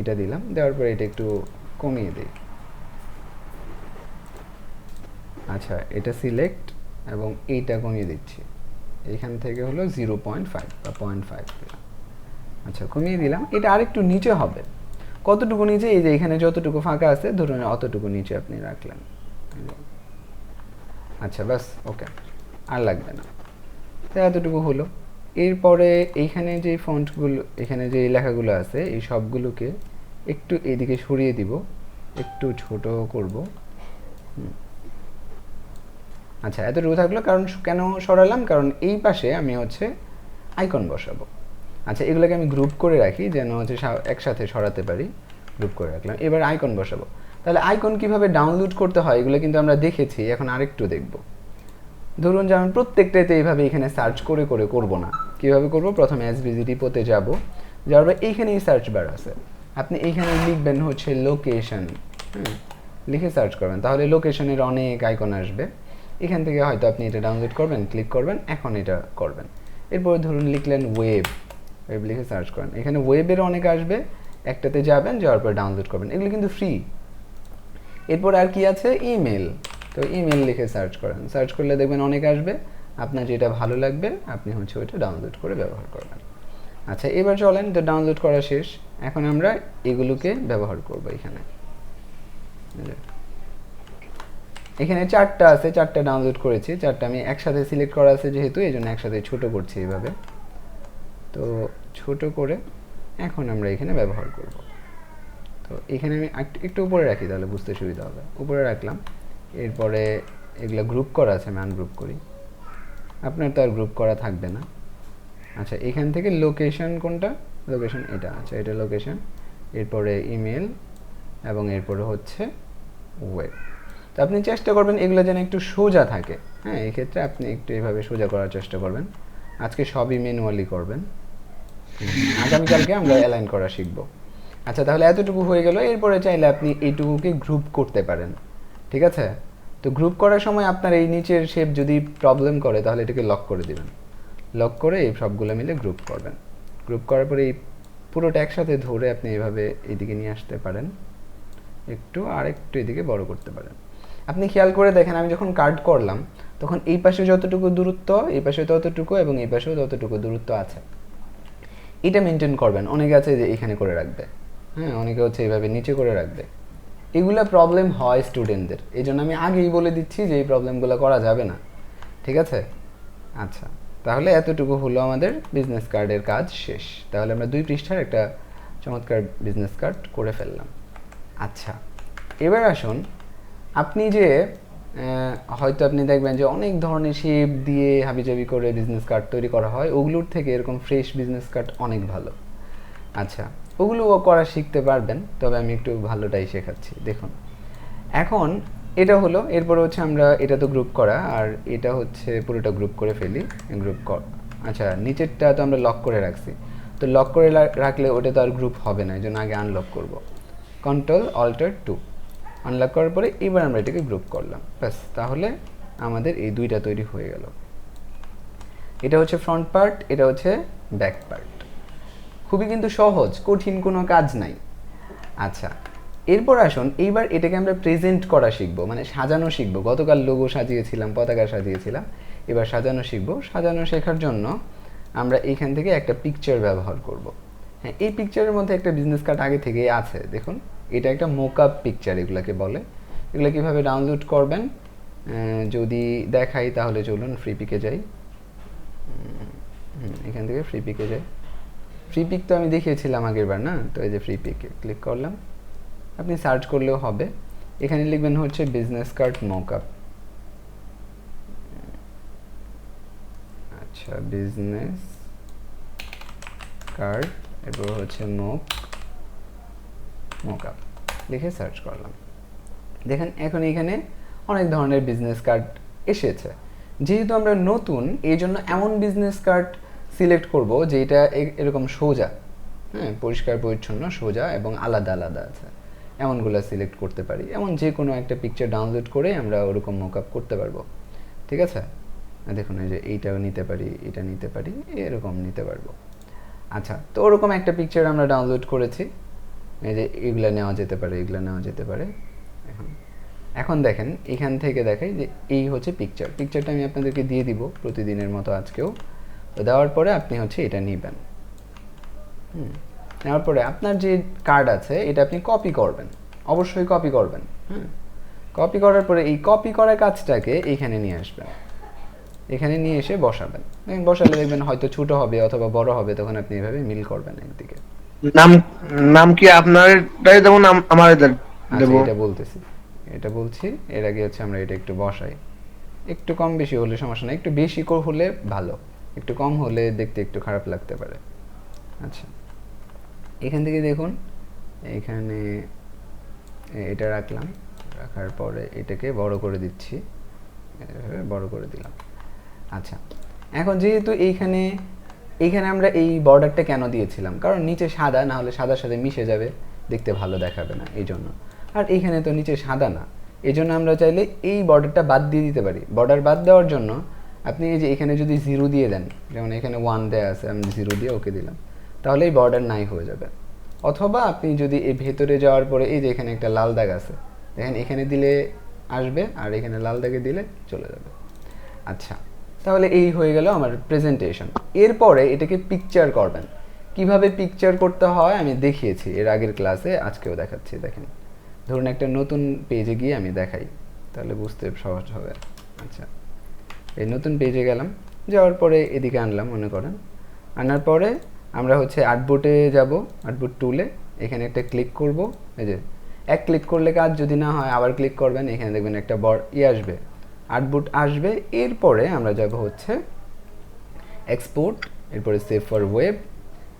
এটা দিলাম। দেওয়ার পরে এটা একটু কমিয়ে দিই। আচ্ছা, এটা সিলেক্ট এবং এইটা কমিয়ে দিচ্ছি, এইখান থেকে হলো 0.5 বা 0.5 দিলাম। আচ্ছা, কমিয়ে দিলাম। এটা আরেকটু নিচে হবে, কতটুকু নিচে, এই যে এখানে যতটুকু ফাঁকা আছে ধরুন অতটুকু নিচে আপনি রাখলেন। আচ্ছা, বাস, ওকে, আর লাগবে না, তো এতটুকু হলো। এরপরে এইখানে যে ফন্টগুলো, এখানে যে লেখাগুলো আছে এই সবগুলোকে একটু এইদিকে সরিয়ে দিব, একটু ছোট করব। আচ্ছা, এতটুকু থাকলো। কারণ কেন সরালাম, কারণ এই পাশে আমি হচ্ছে আইকন বসাবো। আচ্ছা, এগুলোকে আমি গ্রুপ করে রাখি যেন হচ্ছে একসাথে সরাতে পারি, গ্রুপ করে রাখলাম। এবার আইকন বসাবো। তাহলে আইকন কিভাবে ডাউনলোড করতে হয় এগুলো কিন্তু আমরা দেখেছি, এখন আরেকটু দেখব। ধরুন যেমন প্রত্যেকটাতে এইভাবে এখানে সার্চ করে করে করব না, কীভাবে করব, প্রথমে SVG-তে যাব, যাওয়ার পর এইখানেই সার্চ বার আছে, আপনি এইখানে লিখবেন হচ্ছে লোকেশন, লিখে সার্চ করবেন, তাহলে লোকেশনের অনেক আইকন আসবে। এখান থেকে হয়তো আপনি এটা ডাউনলোড করবেন, ক্লিক করবেন, এখন এটা করবেন। এরপর ধরুন লিখলেন ওয়েব, ওয়েব লিখে সার্চ করেন, এখানে ওয়েবের অনেক আসবে, একটাতে যাবেন, যাওয়ার পর ডাউনলোড করবেন, এগুলো কিন্তু ফ্রি। এরপর আর কি আছে, ইমেল, তো ইমেল লিখে সার্চ করেন, সার্চ করলে দেখবেন অনেক আসবে, আপনার যেটা ভালো লাগবে আপনি হচ্ছে ওইটা ডাউনলোড করে ব্যবহার করবেন। আচ্ছা, এবার চলেন, তো ডাউনলোড করা শেষ, এখন আমরা এগুলোকে ব্যবহার করব। এখানে 4টা আছে, 4টা ডাউনলোড করেছি, 4টা আমি একসাথে সিলেক্ট করা আছে যেহেতু, এই জন্য একসাথে ছোট করছি এইভাবে। তো ছোট করে এখন আমরা এখানে ব্যবহার করব। তো এখানে আমি একটু উপরে রাখি, তাহলে বুঝতে সুবিধা হবে। উপরে রাখলাম, এরপরে এগুলো গ্রুপ করা আছে, আমি আনগ্রুপ করি, আপনার তো আর গ্রুপ করা থাকবে না। আচ্ছা, এখান থেকে লোকেশন কোনটা, লোকেশন এটা, আচ্ছা এটা লোকেশন, এরপরে ইমেল এবং এরপরে হচ্ছে ওয়েব। তো আপনি চেষ্টা করবেন এগুলো যেন একটু সোজা থাকে, হ্যাঁ এই ক্ষেত্রে আপনি একটু এইভাবে সোজা করার চেষ্টা করবেন। আজকে সবই ম্যানুয়ালি করবেন, আগামীকালকে আমরা অ্যালাইন করা শিখব। আচ্ছা, তাহলে এতটুকু হয়ে গেল। এরপরে চাইলে আপনি এইটুকুকে গ্রুপ করতে পারেন, ঠিক আছে? তো গ্রুপ করার সময় আপনার এই নিচের শেপ যদি প্রবলেম করে তাহলে এটাকে লক করে দিবেন, লক করে এই সবগুলো মিলে গ্রুপ করবেন। গ্রুপ করার পরে এই পুরোটা একসাথে ধরে আপনি এইভাবে এইদিকে নিয়ে আসতে পারেন, একটু আর একটু এদিকে বড় করতে পারেন। আপনি খেয়াল করে দেখেন, আমি যখন কার্ড করলাম তখন এই পাশে যতটুকু দূরত্ব, এই পাশে ততটুকু এবং এই পাশেও ততটুকু দূরত্ব আছে, এটা মেনটেন করবেন। অনেকে আছে যে এখানে করে রাখবে, হ্যাঁ অনেকে হচ্ছে এইভাবে নিচে করে রাখবে। এগুলা প্রবলেম হয় স্টুডেন্টদের, এই জন্য আমি আগেই বলে দিচ্ছি যে এই প্রবলেমগুলো করা যাবে না, ঠিক আছে? আচ্ছা, তাহলে এতটুকু হলো আমাদের বিজনেস কার্ডের কাজ শেষ। তাহলে আমরা 2 পৃষ্ঠার একটা চমৎকার বিজনেস কার্ড করে ফেললাম। আচ্ছা, এবার আসুন, আপনি যে হয়তো আপনি দেখবেন যে অনেক ধরনের শেপ দিয়ে হাবিজাবি করে বিজনেস কার্ড তৈরি করা হয়, ওগুলোর থেকে এরকম ফ্রেশ বিজনেস কার্ড অনেক ভালো। আচ্ছা, ওগুলো করা শিখতে পারবেন, তবে আমি একটু ভালোটাই শেখাচ্ছি। দেখুন, এখন এটা হলো, এরপর হচ্ছে আমরা এটা তো গ্রুপ করা, আর এটা হচ্ছে পুরোটা গ্রুপ করে ফেলি, গ্রুপ কর। আচ্ছা, নিচেরটা তো আমরা লক করে রাখছি, তো লক করে রাখলে ওটা তো আর গ্রুপ হবে না, এই জন্য আগে আনলক করব। Ctrl-Alt-2 আনলক করার পরে এবার আমরা এটাকে গ্রুপ করলাম, ব্যাস। তাহলে আমাদের এই দুইটা তৈরি হয়ে গেল। এটা হচ্ছে ফ্রন্ট পার্ট, এটা হচ্ছে ব্যাক পার্ট। খুবই কিন্তু সহজ, কঠিন কোনো কাজ নাই। আচ্ছা, এরপর আসুন এইবার এটাকে আমরা প্রেজেন্ট করা শিখবো, মানে সাজানো শিখবো। গতকাল লোগো সাজিয়েছিলাম, পতাকা সাজিয়েছিলাম, এবার সাজানো শিখবো। সাজানো শেখার জন্য আমরা এইখান থেকে একটা পিকচার ব্যবহার করব। হ্যাঁ, এই পিকচারের মধ্যে একটা বিজনেস কার্ড আগে থেকেই আছে, দেখুন এটা একটা মোকআপ পিকচার এগুলাকে বলে। এগুলো কীভাবে ডাউনলোড করবেন যদি দেখাই, তাহলে চলুন ফ্রি পিকে যাই। এখান থেকে ফ্রি পিকে যাই। ফ্রি পিক তো আমি দেখিয়েছিলাম আগের বার না, তো এই যে ফ্রি পিকে ক্লিক করলাম। আপনি সার্চ করলেও হবে, এখানে লিখবেন হচ্ছে বিজনেস কার্ড মোকআপ। আচ্ছা, বিজনেস কার্ড, এরপর হচ্ছে মোকআপ লিখে সার্চ করলাম। দেখেন এখন এখানে অনেক ধরনের বিজনেস কার্ড এসেছে। যেহেতু আমরা নতুন, এই জন্য এমন বিজনেস কার্ড সিলেক্ট করব যেটা এরকম সোজা, হ্যাঁ পরিষ্কার পরিচ্ছন্ন, সোজা এবং আলাদা আলাদা আছে, এমনগুলো সিলেক্ট করতে পারি। এমন যে কোনো একটা পিকচার ডাউনলোড করে আমরা ওরকম মোকআপ করতে পারবো, ঠিক আছে? দেখুন এই যে এইটাও নিতে পারি, এটা নিতে পারি, এরকম নিতে পারবো। আচ্ছা, তো ওরকম একটা পিকচার আমরা ডাউনলোড করেছি, এই যে এগুলো নেওয়া যেতে পারে, এগুলো নেওয়া যেতে পারে। এখন দেখেন এখান থেকে দেখাই যে এই হচ্ছে পিকচারটা আমি আপনাদেরকে দিয়ে দিব প্রতিদিনের মতো আজকেও। তো দেওয়ার পরে আপনি হচ্ছে এটা নেবেন, নেওয়ার পরে আপনার যে কার্ড আছে এটা আপনি কপি করবেন, অবশ্যই কপি করবেন। কপি করার পরে এই কপি করা কাজটাকে এইখানে নিয়ে আসবেন, এখানে নিয়ে এসে বসাবেন। বসালে দেখবেন হয়তো ছোট হবে অথবা বড় হবে, তখন আপনি এইভাবে মিল করবেন একদিকে। নাম কি আপনারটাই দেব না আমার দেব? এটা বলতেছি, এটা বলছি, এর আগে হচ্ছে আমরা এটা একটু বসাই। একটু কম বেশি হলে সমস্যা নেই, একটু বেশি হলে ভালো, একটু কম হলে দেখতে একটু খারাপ লাগতে পারে। আচ্ছা, এখান থেকে দেখুন এখানে এটা রাখলাম, রাখার পরে এটাকে বড় করে দিচ্ছি, বড় করে দিলাম। আচ্ছা, এখন যেহেতু এইখানে আমরা এই বর্ডারটা কেন দিয়েছিলাম, কারণ নিচে সাদা, না হলে সাদার সাথে মিশে যাবে, দেখতে ভালো দেখাবে না, এই জন্য। আর এইখানে তো নিচে সাদা না, এই জন্য আমরা চাইলে এই বর্ডারটা বাদ দিয়ে দিতে পারি। বর্ডার বাদ দেওয়ার জন্য আপনি এই যে এখানে যদি 0 দিয়ে দেন, যেমন এখানে 1 দেওয়া আছে, আমি 0 দিয়ে ওকে দিলাম, তাহলে এই বর্ডার নাই হয়ে যাবে। অথবা আপনি যদি এই ভেতরে যাওয়ার পরে এই যে এখানে একটা লাল দাগ আছে, দেখেন এখানে দিলে আসবে, আর এখানে লাল দাগে দিলে চলে যাবে। আচ্ছা, তাহলে এই হয়ে গেল আমার প্রেজেন্টেশন। এরপরে এটাকে পিকচার করবেন। কিভাবে পিকচার করতে হয় আমি দেখিয়েছি এর আগের ক্লাসে, আজকেও দেখাচ্ছি। দেখেন, ধরুন একটা নতুন পেজে গিয়ে আমি দেখাই, তাহলে বুঝতে সহজ হবে। আচ্ছা, এই নতুন পেজে গেলাম, যাওয়ার পরে এদিকে আনলাম মনে করেন, আনার পরে আমরা হচ্ছে আর্টবোর্ডে যাব, আর্টবোর্ড টুলে এখানে একটা ক্লিক করব। এই যে এক ক্লিক করলে কাজ যদি না হয় আবার ক্লিক করবেন, এখানে দেখবেন একটা বড় আসবে, আউটপুট আসবে। এরপরে আমরা যাব হচ্ছে এক্সপোর্ট, এরপরে save for web.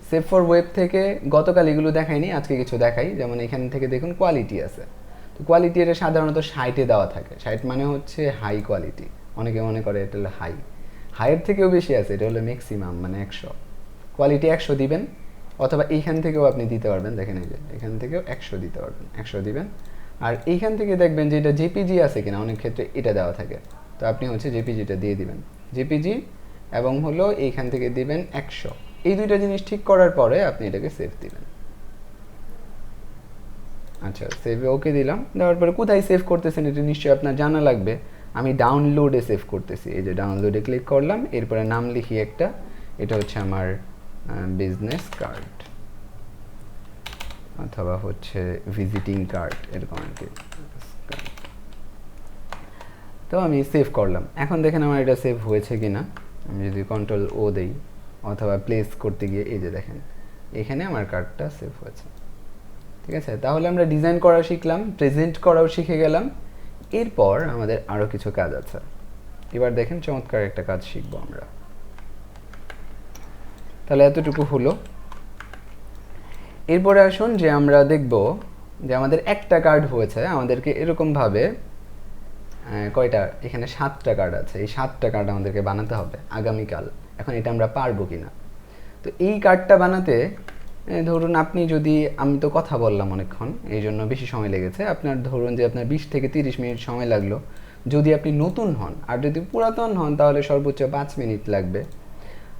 Save for web থেকে গতকাল এগুলো দেখাইনি, আজকে কিছু দেখাই। যেমন এখান থেকে দেখুন কোয়ালিটি আছে, তো কোয়ালিটি এটা সাধারণত 60-এ দেওয়া থাকে। 60 মানে হচ্ছে হাই কোয়ালিটি, অনেকে মনে করে এটা হলো হাইয়ের থেকেও বেশি আছে, এটা হলো ম্যাক্সিমাম মানে 100। কোয়ালিটি 100 দিবেন, অথবা এইখান থেকেও আপনি দিতে পারবেন। দেখেন এই যে এখান থেকেও 100 দিতে পারবেন, 100 দিবেন। আর এইখান থেকে দেখবেন যে এটা জেপিজি আছে কিনা, অনেক ক্ষেত্রে এটা দেওয়া থাকে, তো আপনি হচ্ছে জেপিজিটা দিয়ে দিবেন, জেপিজি, এবং হলো এইখান থেকে দিবেন 100। এই দুইটা জিনিস ঠিক করার পরে আপনি এটাকে সেভ দিবেন। আচ্ছা, সেভে ওকে দিলাম। দেওয়ার পরে কোথায় সেভ করতেছেন এটা নিশ্চয়ই আপনার জানা লাগবে। আমি ডাউনলোডে সেভ করতেছি, এই যে ডাউনলোডে ক্লিক করলাম, এরপরে নাম লিখি একটা, এটা হচ্ছে আমার বিজনেস কার্ড অথবা হচ্ছে ভিজিটিং কার্ড, এরকম আর কি। তো আমি সেভ করলাম। এখন দেখেন আমার এটা সেভ হয়েছে কিনা। আমি যদি কন্ট্রোল ও দেই অথবা প্লেস করতে গিয়ে এই যে দেখেন এখানে আমার কার্ডটা সেভ হয়েছে। ঠিক আছে, তাহলে আমরা ডিজাইন করা শিখলাম, প্রেজেন্ট করাও শিখে গেলাম। এরপর আমাদের আরও কিছু কাজ আছে। এবার দেখেন চমৎকার একটা কাজ শিখবো আমরা। তাহলে এতটুকু হলো। এরপরে আসুন যে আমরা দেখব যে আমাদের একটা কার্ড হয়েছে, আমাদেরকে এরকমভাবে কয়টা, এখানে 7টা কার্ড আছে, এই 7টা কার্ড আমাদেরকে বানাতে হবে আগামীকাল। এখন এটা আমরা পারবো কিনা। তো এই কার্ডটা বানাতে ধরুন আপনি যদি, আমি তো কথা বললাম অনেকক্ষণ, এই জন্য বেশি সময় লেগেছে। আপনার ধরুন যে আপনার 20 থেকে 30 মিনিট সময় লাগলো যদি আপনি নতুন হন, আর যদি পুরাতন হন তাহলে সর্বোচ্চ 5 মিনিট লাগবে।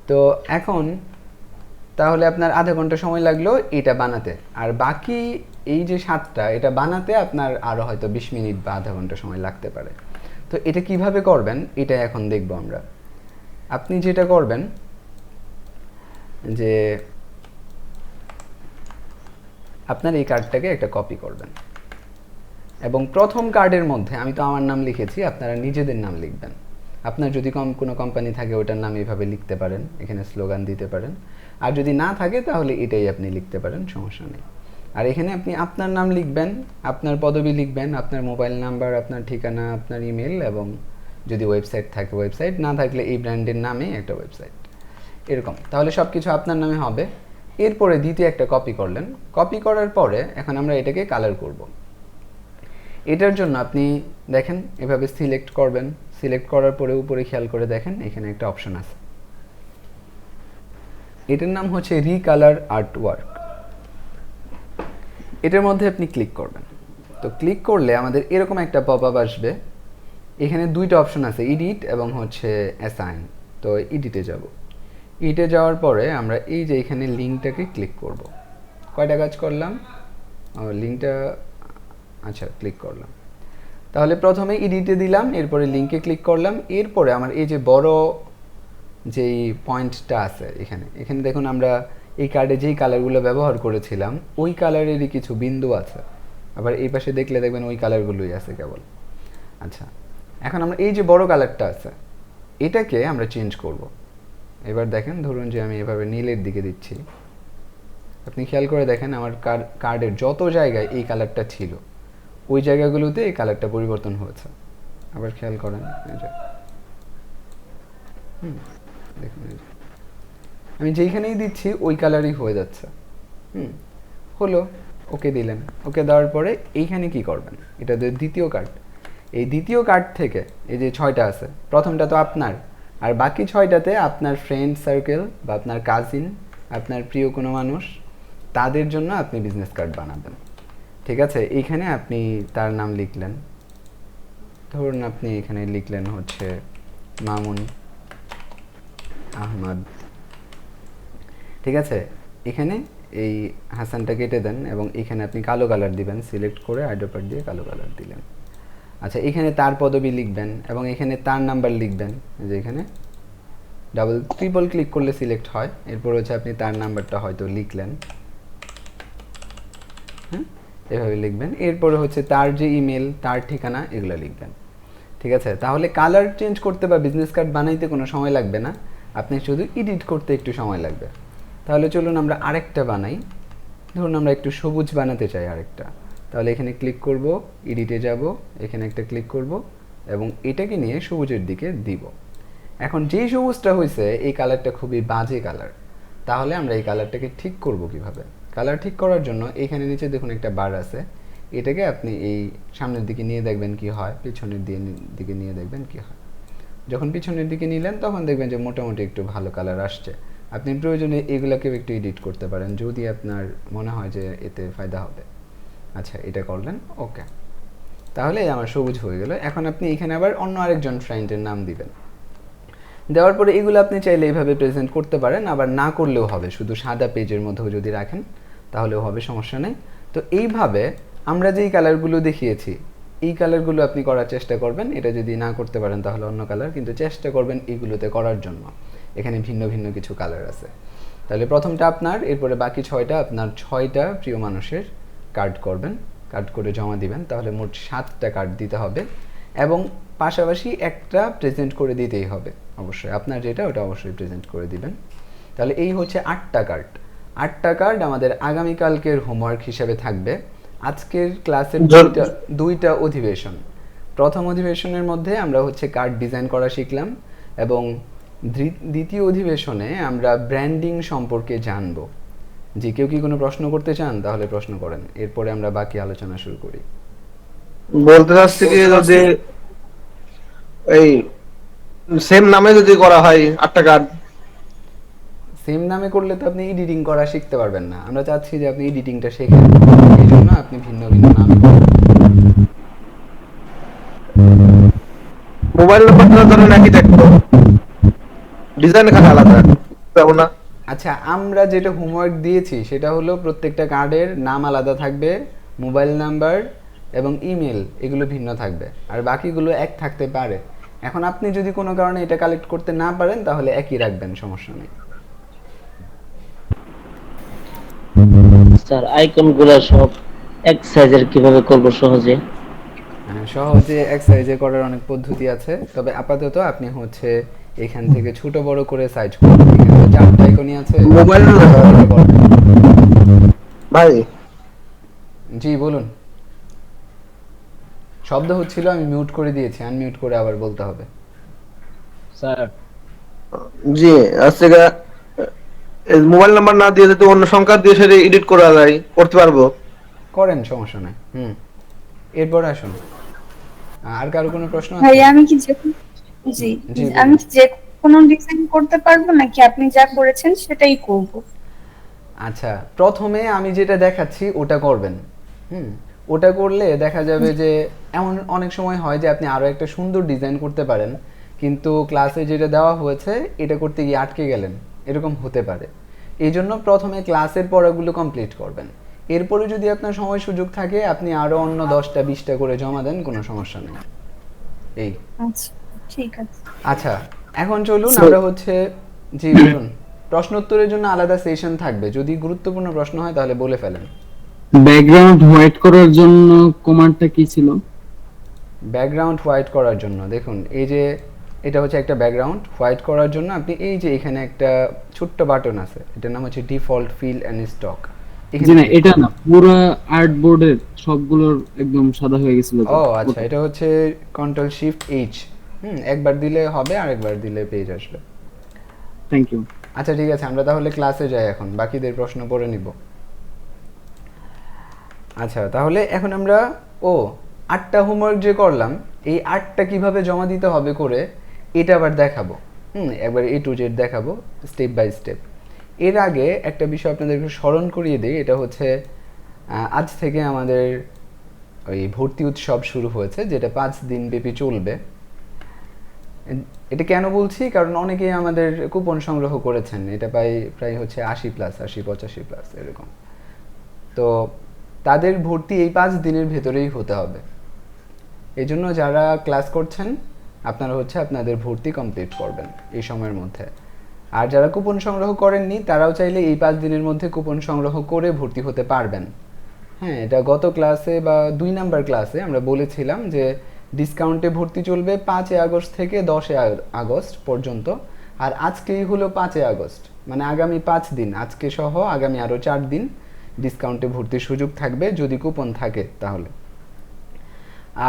তো এখন তাহলে আপনার আধা ঘন্টা সময় লাগলো এটা বানাতে, আর বাকি এই যে 7টা এটা বানাতে আপনার আরও হয়তো 20 মিনিট বা আধা ঘন্টা সময় লাগতে পারে। তো এটা কিভাবে করবেন এটা এখন দেখব আমরা। আপনি যেটা করবেন যে আপনার এই কার্ডটাকে একটা কপি করবেন, এবং প্রথম কার্ডের মধ্যে আমি তো আমার নাম লিখেছি, আপনারা নিজেদের নাম লিখবেন। আপনার যদি কোনো কোম্পানি থাকে ওটার নাম এইভাবে লিখতে পারেন, এখানে স্লোগান দিতে পারেন। আর যদি না থাকে তাহলে এটাই আপনি লিখতে পারেন, সমস্যা নেই। আর এখানে আপনি আপনার নাম লিখবেন, আপনার পদবি লিখবেন, আপনার মোবাইল নাম্বার, আপনার ঠিকানা, আপনার ইমেল, এবং যদি ওয়েবসাইট থাকে ওয়েবসাইট, না থাকলে এই ব্র্যান্ডের নামে একটা ওয়েবসাইট, এরকম। তাহলে সব কিছু আপনার নামে হবে। এরপরে দ্বিতীয় একটা কপি করলেন। কপি করার পরে এখন আমরা এটাকে কালার করব। এটার জন্য আপনি দেখেন এভাবে সিলেক্ট করবেন, সিলেক্ট করার পরে উপরে খেয়াল করে দেখেন এখানে একটা অপশন আছে, এটার নাম হচ্ছে রিকালার আর্টওয়ার্ক। এটার মধ্যে আপনি ক্লিক করবেন। তো ক্লিক করলে আমাদের এরকম একটা পপআপ আসবে। এখানে দুইটা অপশন আছে, এডিট এবং হচ্ছে অ্যাসাইন। তো এডিটে যাব। এডিটে যাওয়ার পরে আমরা এই যে এখানে লিঙ্কটাকে ক্লিক করব। কয়টা কাজ করলাম, লিঙ্কটা, আচ্ছা ক্লিক করলাম। তাহলে প্রথমে এডিটে দিলাম, এরপরে লিঙ্কে ক্লিক করলাম। এরপরে আমার এই যে বড় যেই পয়েন্টটা আছে এখানে, এখানে দেখুন আমরা এই কার্ডে যেই কালারগুলো ব্যবহার করেছিলাম ওই কালারেরই কিছু বিন্দু আছে। আবার এই পাশে দেখলে দেখবেন ওই কালারগুলোই আছে কেবল। আচ্ছা, এখন আমরা এই যে বড় কালারটা আছে এটাকে আমরা চেঞ্জ করব। এবার দেখেন ধরুন যে আমি এভাবে নীলের দিকে দিচ্ছি, আপনি খেয়াল করে দেখেন আমার কার্ডের যত জায়গায় এই কালারটা ছিল ওই জায়গাগুলোতে এই কালারটা পরিবর্তন হয়েছে। আবার খেয়াল করেন, দেখুন আমি যেইখানেই দিচ্ছি ওই কালারই হয়ে যাচ্ছে। হলো, ওকে দিলেন। ওকে দেওয়ার পরে এইখানে কি করবেন, এটা দ্বিতীয় কার্ড। এই দ্বিতীয় কার্ড থেকে এই যে 6টা আছে, প্রথমটা তো আপনার, আর বাকি 6টাতে আপনার ফ্রেন্ড সার্কেল বা আপনার কাজিন, আপনার প্রিয় কোনো মানুষ, তাদের জন্য আপনি বিজনেস কার্ড বানাবেন। ঠিক আছে, এইখানে আপনি তার নাম লিখলেন, ধরুন আপনি এখানে লিখলেন হচ্ছে মামুন আহমদ। ঠিক আছে, এখানে এই হাসানটা কেটে দেন এবং এখানে আপনি কালো কালার দিবেন, সিলেক্ট করে আইড্রপার দিয়ে কালো কালার দিলেন। আচ্ছা, এখানে তার পদবি লিখবেন এবং এখানে তার নাম্বার লিখবেন, যে এখানে ট্রিপল ক্লিক করলে সিলেক্ট হয়। এরপর হচ্ছে আপনি তার নাম্বারটা হয়তো লিখলেন, হ্যাঁ এভাবে লিখবেন। এরপরে হচ্ছে তার যে ইমেল, তার ঠিকানা, এগুলো লিখবেন। ঠিক আছে, তাহলে কালার চেঞ্জ করতে বা বিজনেস কার্ড বানাইতে কোনো সময় লাগবে না, আপনি শুধু এডিট করতে একটু সময় লাগবে। তাহলে চলুন আমরা আরেকটা বানাই। ধরুন আমরা একটু সবুজ বানাতে চাই আরেকটা, তাহলে এখানে ক্লিক করব, এডিটে যাব, এখানে একটা ক্লিক করব এবং এটাকে নিয়ে সবুজের দিকে দিব। এখন যেই সবুজটা হয়েছে এই কালারটা খুবই বাজে কালার, তাহলে আমরা এই কালারটাকে ঠিক করব কিভাবে? কালার ঠিক করার জন্য এখানে নিচে দেখুন একটা বার আছে, এটাকে আপনি এই সামনের দিকে নিয়ে দেখবেন কি হয়, পিছনের দিকে নিয়ে দেখবেন কি হয়। যখন পিছনের দিকে নিলেন তখন দেখবেন যে মোটামুটি একটু ভালো কালার আসছে। আপনি প্রয়োজনে এগুলাকেও একটু এডিট করতে পারেন যদি আপনার মনে হয় যে এতে ফায়দা হবে। আচ্ছা, এটা করলেন, ওকে, তাহলে আমার সবুজ হয়ে গেল। এখন আপনি এখানে আবার অন্য আরেকজন ফ্রেন্ডের নাম দিবেন। দেওয়ার পরে এগুলো আপনি চাইলে এইভাবে প্রেজেন্ট করতে পারেন, আবার না করলেও হবে, শুধু সাদা পেজের মধ্যেও যদি রাখেন তাহলেও হবে, সমস্যা নেই। তো এইভাবে আমরা যেই কালারগুলো দেখিয়েছি এই কালারগুলো আপনি করার চেষ্টা করবেন। এটা যদি না করতে পারেন তাহলে অন্য কালার, কিন্তু চেষ্টা করবেন এগুলোতে করার জন্য। এখানে ভিন্ন ভিন্ন কিছু কালার আছে। তাহলে প্রথমটা আপনার, এরপরে বাকি 6টা আপনার 6টা প্রিয় মানুষের কার্ড করবেন, কার্ড করে জমা দিবেন। তাহলে মোট 7টা কার্ড দিতে হবে এবং পাশাপাশি একটা প্রেজেন্ট করে দিতেই হবে অবশ্যই, আপনার যেটা ওটা অবশ্যই প্রেজেন্ট করে দিবেন। তাহলে এই হচ্ছে 8টা কার্ড। 8টা কার্ড আমাদের আগামীকালকের হোমওয়ার্ক হিসেবে থাকবে। আজকের ক্লাসের দুইটা অধিবেশন। প্রথম অধিবেশনের মধ্যে আমরা হচ্ছে কার্ড ডিজাইন করা শিখলাম এবং দ্বিতীয় অধিবেশনে আমরা ব্র্যান্ডিং সম্পর্কে জানবো। যে কেউ কি কোনো প্রশ্ন করতে চান তাহলে প্রশ্ন করেন, এরপরে আমরা বাকি আলোচনা শুরু করি। বলতে চাচ্ছি কি, যদি এই সেম নামে যদি করা হয় 8টা কার্ড, সেম নামে করলে তো আপনি এডিটিং করা শিখতে পারবেন না। আমরা চাচ্ছি যে আপনি এডিটিংটা শেখেন, এই জন্য আপনি ভিন্ন ভিন্ন নামে করবেন। মোবাইল নাম্বারটা ধরেন একই থাকতো, ডিজাইন খালি আলাদা, পাবো না? আচ্ছা, আমরা যেটা হোমওয়ার্ক দিয়েছি সেটা হলো প্রত্যেকটা কার্ডের নাম আলাদা থাকবে, মোবাইল নাম্বার এবং ইমেল এগুলো ভিন্ন থাকবে, আর বাকিগুলো এক থাকতে পারে। এখন আপনি যদি কোনো কারণে এটা কালেক্ট করতে না পারেন তাহলে একই রাখবেন, সমস্যা নেই। স্যার আইকনগুলো সব এক সাইজের কিভাবে করব সহজে? সহজে এক সাইজে করার অনেক পদ্ধতি আছে, তবে আপাতত আপনি হচ্ছে এখান থেকে ছোট বড় করে সাইজ করুন। এখানে তো 4টা আইকনই আছে। মোবাইল ভাই, জি বলুন। শব্দ হচ্ছিল, আমি মিউট করে দিয়েছি, আনমিউট করে আবার বলতে হবে। স্যার জি আজকে মোবাইল নাম্বার না দিয়ে যদি অন্য সংখ্যা দিয়ে সেটা এডিট করা যায়, করতে পারবো? করেন, সমস্যা নাই। এরপর আসুন, আর কারো কোনো প্রশ্ন আছে? ভাই আমি কি জি জি, আমি কি যে কোনো ডিজাইন করতে পারবো নাকি আপনি যা করেছেন সেটাই করব? আচ্ছা, প্রথমে আমি যেটা দেখাচ্ছি ওটা করবেন। ওটা করলে দেখা যাবে যে এমন অনেক সময় হয় যে আপনি আরো একটা সুন্দর ডিজাইন করতে পারেন, কিন্তু ক্লাসে যেটা দেওয়া হয়েছে এটা করতে গিয়ে আটকে গেলেন, এরকম হতে পারে। এই জন্য প্রথমে ক্লাসের পড়াগুলো কমপ্লিট করবেন, এরপরে যদি আপনার সময় সুযোগ থাকে আপনি আরো অন্য 10টা 20টা করে জমা দেন, কোনো সমস্যা নেই। এই আচ্ছা ঠিক আছে। আচ্ছা, এখন চলুন আমরা হচ্ছে, জি বলুন। প্রশ্ন উত্তরের জন্য আলাদা সেশন থাকবে, যদি গুরুত্বপূর্ণ প্রশ্ন হয় তাহলে বলে ফেলেন। ব্যাকগ্রাউন্ড হোয়াইট করার জন্য কমান্ডটা কি ছিল? ব্যাকগ্রাউন্ড হোয়াইট করার জন্য দেখুন, এই যে এটা হচ্ছে একটা ব্যাকগ্রাউন্ড হোয়াইট করার জন্য আপনি এই যে এখানে একটা ছোট্ট বাটন আছে, এটার নাম হচ্ছে ডিফল্ট ফিল এন্ড স্টক। জি না, এটা না, পুরো আর্টবোর্ডের সবগুলোর একদম সাদা হয়ে গেছিল। ও আচ্ছা, এটা হচ্ছে কন্ট্রোল শিফট এইচ। একবার দিলে হবে, আর একবার দিলে পেজ আসবে। Thank you. আচ্ছা ঠিক আছে, আমরা তাহলে ক্লাসে যাই এখন, বাকিদের প্রশ্ন পড়ে নিব। আচ্ছা, তাহলে এখন আমরা 8টা হোমওয়ার্ক যে করলাম, এই 8টা কিভাবে জমা দিতে হবে করে এটা আবার দেখাবো। একবার A to Z দেখাবো স্টেপ বাই স্টেপ। এর আগে একটা বিষয় আপনাদেরকে স্মরণ করিয়ে দিই, এটা হচ্ছে আজ থেকে আমাদের ওই ভর্তি উৎসব শুরু হয়েছে, যেটা 5 দিন ব্যাপী চলবে। এটা কেন বলছি, কারণ অনেকেই আমাদের কুপন সংগ্রহ করেছেন, এটা প্রায় হচ্ছে 80+, এরকম। তো তাদের ভর্তি এই 5 দিনের ভেতরেই হতে হবে। এই জন্য যারা ক্লাস করছেন আপনারা হচ্ছে আপনাদের ভর্তি কমপ্লিট করবেন এই সময়ের মধ্যে। আর যারা কুপন সংগ্রহ করেননি তারাও চাইলে এই 5 দিনের মধ্যে কুপন সংগ্রহ করে ভর্তি হতে পারবেন। হ্যাঁ, এটা গত ক্লাসে বা 2 নাম্বার ক্লাসে আমরা বলেছিলাম যে ডিসকাউন্টে ভর্তি চলবে 5 আগস্ট থেকে 10 আগস্ট পর্যন্ত। আর আজকেই হলো 5 আগস্ট, মানে আগামী 5 দিন, আজকে সহ আগামী আরও 4 দিন ডিসকাউন্টে ভর্তির সুযোগ থাকবে যদি কুপন থাকে তাহলে।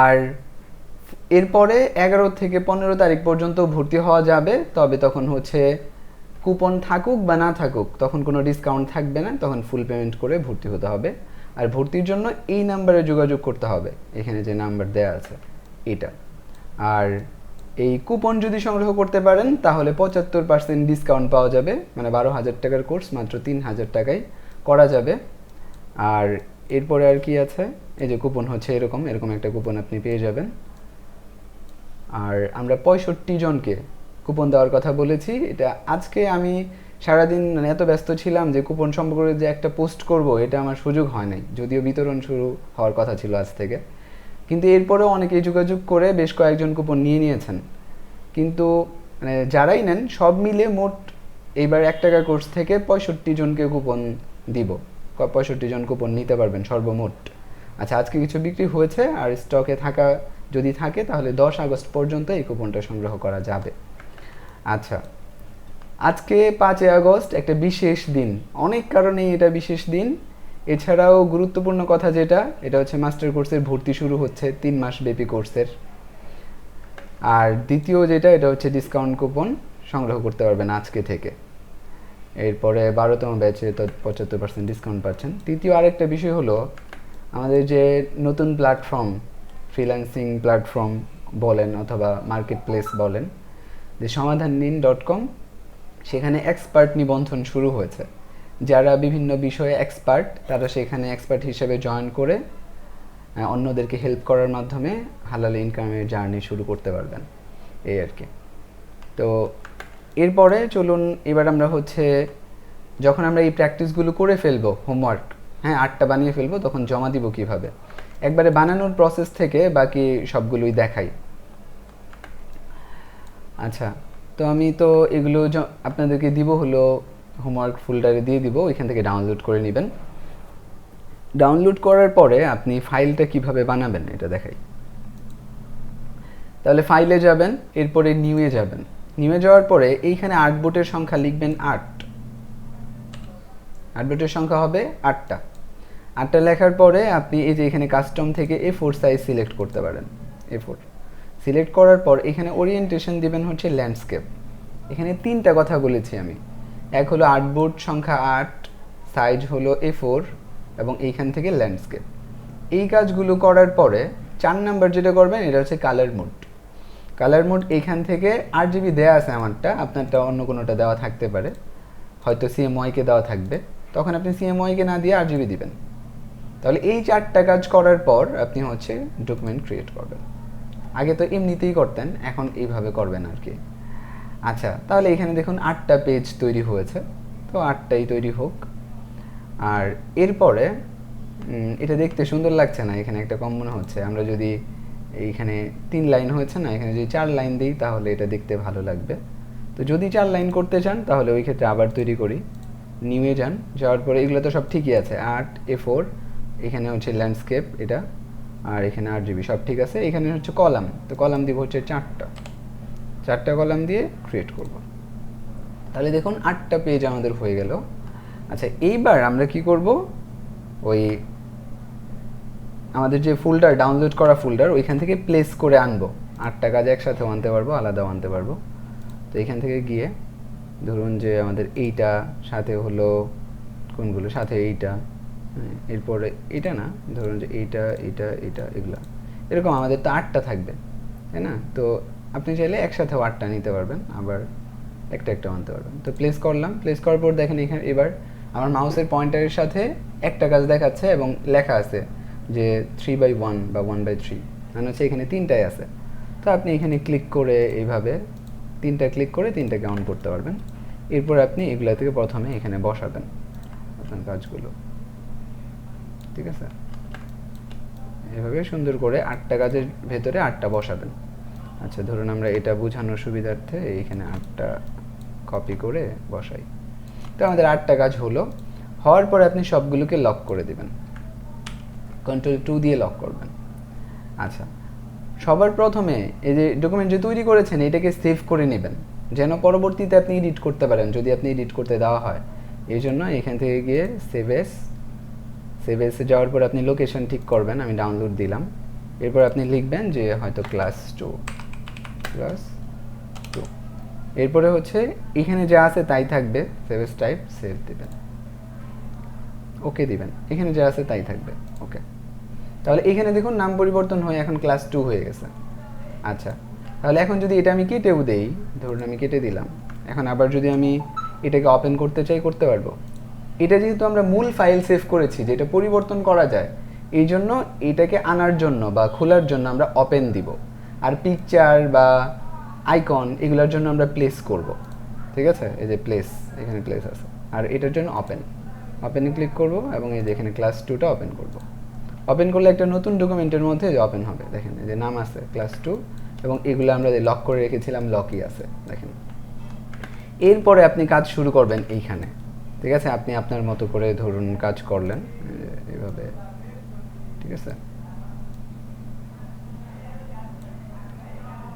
আর এরপরে 11 থেকে 15 তারিখ পর্যন্ত ভর্তি হওয়া যাবে, তবে তখন হচ্ছে কুপন থাকুক বা না থাকুক তখন কোনো ডিসকাউন্ট থাকবে না, তখন ফুল পেমেন্ট করে ভর্তি হতে হবে। আর ভর্তির জন্য এই নাম্বারে যোগাযোগ করতে হবে, এখানে যে নাম্বার দেওয়া আছে এটা। আর এই কুপন যদি সংগ্রহ করতে পারেন তাহলে 75% ডিসকাউন্ট পাওয়া যাবে, মানে 12,000 টাকার কোর্স মাত্র 3,000 টাকায় করা যাবে। আর এরপরে আর কি আছে, এই যে কুপন হচ্ছে এরকম একটা কুপন আপনি পেয়ে যাবেন। আর আমরা 65 জনকে কুপন দেওয়ার কথা বলেছি। এটা আজকে আমি সারাদিন মানে এত ব্যস্ত ছিলাম যে কুপন সম্পর্কে যে একটা পোস্ট করব এটা আমার সুযোগ হয় নাই, যদিও বিতরণ শুরু হওয়ার কথা ছিল আজ থেকে। কিন্তু এরপরেও অনেকেই যোগাযোগ করে বেশ কয়েকজন কুপন নিয়ে নিয়েছেন। কিন্তু মানে যারাই নেন সব মিলে মোট এইবার 1 টাকা কোর্স থেকে 65 জনকে কুপন দিব, 65 জন কুপন নিতে পারবেন সর্বমোট। আচ্ছা, আজকে কিছু বিক্রি হয়েছে, আর স্টকে থাকা যদি থাকে তাহলে 10 আগস্ট পর্যন্ত এই কুপনটা সংগ্রহ করা যাবে। আচ্ছা, আজকে 5 আগস্ট একটা বিশেষ দিন, অনেক কারণেই এটা বিশেষ দিন। এছাড়াও গুরুত্বপূর্ণ কথা যেটা, এটা হচ্ছে মাস্টার কোর্সের ভর্তি শুরু হচ্ছে 3 মাস ব্যাপী কোর্সের। আর দ্বিতীয় যেটা, এটা হচ্ছে ডিসকাউন্ট কুপন সংগ্রহ করতে পারবেন আজকে থেকে। এরপরে 12তম ব্যাচে তো 75% ডিসকাউন্ট পাচ্ছেন। তৃতীয় আরেকটা বিষয় হলো আমাদের যে নতুন প্ল্যাটফর্ম, ফ্রিল্যান্সিং প্ল্যাটফর্ম বলেন অথবা মার্কেট প্লেস বলেন, যে সমাধাননীন.com, সেখানে এক্সপার্ট নিবন্ধন শুরু হয়েছে। যারা বিভিন্ন বিষয়ে এক্সপার্ট তারা সেখানে এক্সপার্ট হিসেবে জয়েন করে অন্যদেরকে হেল্প করার মাধ্যমে হালাল ইনকামের জার্নি শুরু করতে পারবেন, এই আর কি। তো এরপরে চলুন এবার আমরা হচ্ছে যখন আমরা এই প্র্যাকটিসগুলো করে ফেলবো, হোমওয়ার্ক, হ্যাঁ 8টা বানিয়ে ফেলবো, তখন জমা দিব কিভাবে, একবারে বানানোর প্রসেস থেকে বাকি সবগুলোই দেখাই। আচ্ছা, তো আমি তো এগুলো আপনাদেরকে দিব হলো হোমওয়ার্ক ফোল্ডারে দিয়ে দিব, ওইখান থেকে ডাউনলোড করে নেবেন। ডাউনলোড করার পরে আপনি ফাইলটা কিভাবে বানাবেন এটা দেখাই। তাহলে ফাইলে যাবেন, এরপরে নিউয়ে যাবেন। নিউয়ে যাওয়ার পরে এইখানে আর্টবোর্ডের সংখ্যা লিখবেন 8। আর্টবোর্ডের সংখ্যা হবে 8টা। 8টা লেখার পরে আপনি এই যে এখানে কাস্টম থেকে A4 সাইজ সিলেক্ট করতে পারেন। A4 সিলেক্ট করার পর এখানে ওরিয়েন্টেশন দিবেন হচ্ছে ল্যান্ডস্কেপ। এখানে 3টা কথা বলেছি আমি, এক হলো আর্টবোর্ড সংখ্যা 8, সাইজ হলো A4 এবং এইখান থেকে ল্যান্ডস্কেপ। এই কাজগুলো করার পরে 4 নাম্বার যেটা করবেন এটা হচ্ছে কালার মোড। কালার মোড এইখান থেকে RGB দেওয়া আছে আমারটা, আপনারটা অন্য কোনোটা দেওয়া থাকতে পারে, হয়তো CMYK দেওয়া থাকবে, তখন আপনি CMYK না দিয়ে RGB দিবেন। তাহলে এই 4টা কাজ করার পর আপনি হচ্ছে ডকুমেন্ট ক্রিয়েট করবেন। আগে তো এমনিতেই করতেন, এখন এইভাবে করবেন আর কি। আচ্ছা, তাহলে এখানে দেখুন 8টা পেজ তৈরি হয়েছে, তো 8টাই তৈরি হোক। আর এরপরে এটা দেখতে সুন্দর লাগছে না, এখানে একটা কম মনে হচ্ছে। আমরা যদি এইখানে 3 লাইন হয়েছে না, এখানে যদি 4 লাইন দিই তাহলে এটা দেখতে ভালো লাগবে। তো যদি 4 লাইন করতে চান তাহলে ওই ক্ষেত্রে আবার তৈরি করি, নিউয়ে যান, যাওয়ার পরে এগুলো তো সব ঠিকই আছে, 8 A4, এখানে হচ্ছে ল্যান্ডস্কেপ এটা, আর এখানে RGB সব ঠিক আছে। এখানে হচ্ছে কলাম, তো কলাম দিব হচ্ছে 4টা কলাম দিয়ে ক্রিয়েট করব। তাহলে দেখুন 8টা পেজ আমাদের হয়ে গেল। আচ্ছা, এইবার আমরা কি করব, ওই আমাদের যে ফোল্ডার, ডাউনলোড করা ফোল্ডার, ওইখান থেকে প্লেস করে আনবো। 8টা কাজ একসাথেও আনতে পারবো, আলাদাও আনতে পারবো। তো এখান থেকে গিয়ে ধরুন যে আমাদের এইটা সাথে হলো কোনগুলো, সাথে এইটা, এরপরে এটা না, ধরুন যে এইটা এইটা এইটা এগুলা, এরকম আমাদের তো 8টা থাকবে, তাই না? তো আপনি চাইলে একসাথেও 8টা নিতে পারবেন, আবার একটা আনতে পারবেন। তো প্লেস করলাম, প্লেস করার পর দেখেন এখানে এবার আমার মাউসের পয়েন্টারের সাথে একটা কাজ দেখাচ্ছে এবং লেখা আছে যে 3/1 বা 1/3, মানে হচ্ছে এখানে 3টাই আছে। তো আপনি এখানে ক্লিক করে এইভাবে 3টা ক্লিক করে 3টাকে অন করতে পারবেন। এরপর আপনি এগুলা থেকে প্রথমে এখানে বসাবেন আপনার কাজগুলো, ঠিক আছে? এভাবে সুন্দর করে 8টা কাজের ভেতরে 8টা বসাবেন। আচ্ছা, ধরুন আমরা এটা বোঝানোর সুবিধার্থে এইখানে 8টা কপি করে বসাই। তো আমাদের 8টা কাজ হলো। হওয়ার পরে আপনি সবগুলোকে লক করে দিবেন, Ctrl+2 দিয়ে লক করবেন। আচ্ছা, সবার প্রথমে এই যে ডকুমেন্ট যে তৈরি করেছেন এটাকে সেভ করে নেবেন, যেন পরবর্তীতে আপনি এডিট করতে পারেন যদি আপনি এডিট করতে দেওয়া হয়। এই জন্য এখান থেকে গিয়ে সেভ এস, সেভ এসে যাওয়ার পর আপনি লোকেশন ঠিক করবেন, আমি ডাউনলোড দিলাম। এরপর আপনি লিখবেন যে হয়তো ক্লাস 2। এরপরে হচ্ছে এখানে যা আছে তাই থাকবে, সেভ এস টাইপ, সেভ দিবেন, ওকে দিবেন, এখানে যা আছে তাই থাকবে, ওকে। তাহলে এখানে দেখুন নাম পরিবর্তন হয়ে এখন ক্লাস 2 হয়ে গেছে। আচ্ছা, তাহলে এখন যদি এটা আমি কেটেও দেই, ধরুন আমি কেটে দিলাম, এখন আবার যদি আমি এটাকে ওপেন করতে চাই করতে পারবো। এটা যেহেতু আমরা মূল ফাইল সেভ করেছি যেটা পরিবর্তন করা যায়, এই জন্য এটাকে আনার জন্য বা খোলার জন্য আমরা ওপেন দিব, আর পিকচার বা আইকন এগুলোর জন্য আমরা প্লেস করব। ঠিক আছে, এই যে প্লেস, এখানে প্লেস আছে, আর এটার জন্য ওপেনে ক্লিক করব এবং এই যে এখানে ক্লাস 2টা ওপেন করব। ওপেন করলে একটা নতুন ডকুমেন্টের মধ্যে ওপেন হবে, দেখেন এই যে নাম আছে ক্লাস 2 এবং এগুলো আমরা যে লক করে রেখেছিলাম লকই আছে, দেখেন। এরপরে আপনি কাজ শুরু করবেন এইখানে। ঠিক আছে, আপনি আপনার মতো করে ধরুন কাজ করলেন এইভাবে, ঠিক আছে,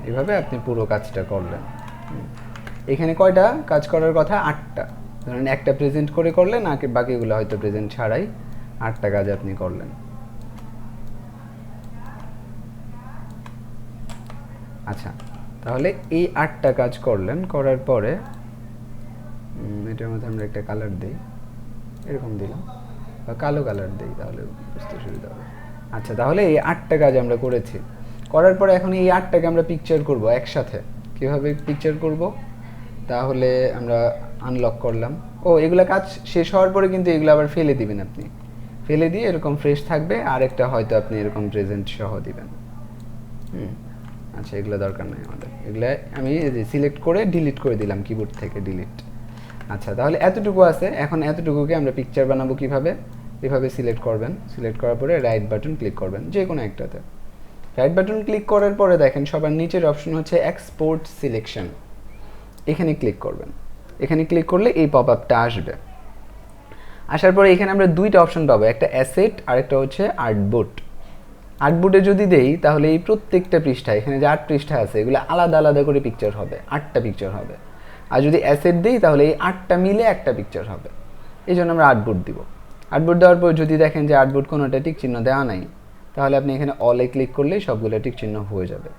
এইভাবে আপনি পুরো কাজটা করলেন। এখানে কয়টা কাজ করার কথা? 8টা। ধরুন একটা প্রেজেন্ট করে করলেন, আর বাকিগুলো হয়তো প্রেজেন্ট ছাড়াই 8টা কাজ আপনি করলেন। আচ্ছা, তাহলে এই 8টা কাজ করলেন, করার পরে এটার মধ্যে আমরা একটা কালার দিই, এরকম দিলাম, বা কালো কালার দিই, তাহলে বুঝতে সুবিধা হবে। আচ্ছা, তাহলে এই 8টা কাজ আমরা করেছি, করার পরে এখন এই 8টাকে আমরা পিকচার করব একসাথে। কিভাবে পিকচার করব? তাহলে আমরা আনলক করলাম। এগুলা কাজ শেষ হওয়ার পরে কিন্তু এগুলো আবার ফেলে দিবেন, আপনি ফেলে দিয়ে এরকম ফ্রেশ থাকবে, আর একটা হয়তো আপনি এরকম প্রেজেন্ট সহ দিবেন। আচ্ছা, এগুলো দরকার নাই আমাদের, এগুলো আমি সিলেক্ট করে ডিলিট করে দিলাম, কিবোর্ড থেকে ডিলিট। আচ্ছা, তাহলে এতটুকু আছে। এখন এতটুকুকে আমরা পিকচার বানাবো কিভাবে? এভাবে সিলেক্ট করবেন, সিলেক্ট করার পরে রাইট বাটন ক্লিক করবেন যে কোনো একটাতে। রাইট বাটন ক্লিক করার পরে দেখেন সবার নিচের অপশন হচ্ছে এক্সপোর্ট সিলেকশন, এখানে ক্লিক করবেন। এখানে ক্লিক করলে এই পপ আপটা আসবে। আসার পরে এখানে আমরা দুইটা অপশন পাবো, একটা অ্যাসেট আর একটা হচ্ছে আর্টবোর্ড। আর্টবোর্ডে যদি দেই তাহলে এই প্রত্যেকটা পৃষ্ঠা, এখানে যে 8 পৃষ্ঠা আছে এগুলো আলাদা আলাদা করে পিকচার হবে, 8টা পিকচার হবে। আর যদি অ্যাসেট দিই তাহলে এই 8টা মিলে একটা পিকচার হবে, এই জন্য আমরা আর্টবোর্ড দিব। আর্টবোর্ড দেওয়ার পর যদি দেখেন যে আর্টবোর্ড কোনোটা টিক চিহ্ন দেওয়া নাই, তাহলে আপনি এখানে অলে ক্লিক করলেই সবগুলো টিক চিহ্ন হয়ে যাবে।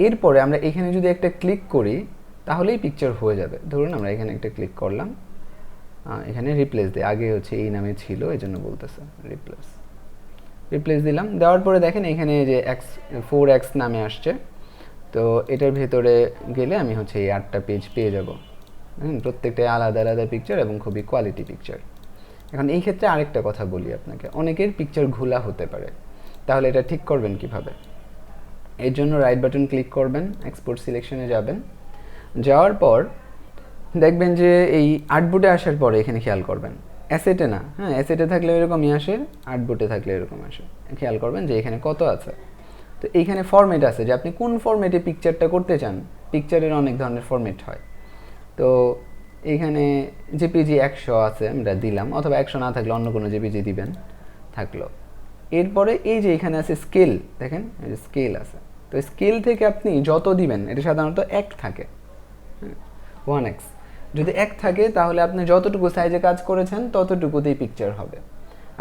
এরপরে আমরা এখানে যদি একটা ক্লিক করি তাহলেই পিকচার হয়ে যাবে। ধরুন আমরা এখানে একটা ক্লিক করলাম, এখানে রিপ্লেস দিই, আগে হচ্ছে এই নামে ছিল এই জন্য বলতেছে রিপ্লেস দিলাম। দেওয়ার পরে দেখেন এখানে যে x4x নামে আসছে, তো এটার ভেতরে গেলে আমি হচ্ছে এই 8টা পেজ পেয়ে যাব। প্রত্যেকটাই আলাদা আলাদা পিকচার এবং খুবই কোয়ালিটি পিকচার। এখন এই ক্ষেত্রে আরেকটা কথা বলি আপনাকে, অনেকের পিকচার ঘোলা হতে পারে, তাহলে এটা ঠিক করবেন কিভাবে? এর জন্য রাইট বাটন ক্লিক করবেন, এক্সপোর্ট সিলেকশনে যাবেন, যাওয়ার পর দেখবেন যে এই আর্টবোর্ডে আসার পরে এখানে খেয়াল করবেন, অ্যাসেটে না, অ্যাসেটে থাকলে এরকমই আসে, আর্টবোর্ডে থাকলে এরকম আসে। খেয়াল করবেন যে এখানে কত আছে। তো এইখানে ফরম্যাট আছে যে আপনি কোন ফরম্যাটে পিকচারটা করতে চান। পিকচারের অনেক ধরনের ফরম্যাট হয়, তো এইখানে জেপিজি 100 আছে আমরা দিলাম, অথবা 100 না থাকলে অন্য কোনো জেপিজি দিবেন, থাকলো। এরপরে এই যে এখানে আছে স্কেল, দেখেন এই যে স্কেল আছে, তো স্কেল থেকে আপনি যত দিবেন, এটা সাধারণত 1 থাকে, 1x যদি 1 থাকে তাহলে আপনি যতটুকু সাইজে কাজ করেছেন ততটুকুতেই পিকচার হবে।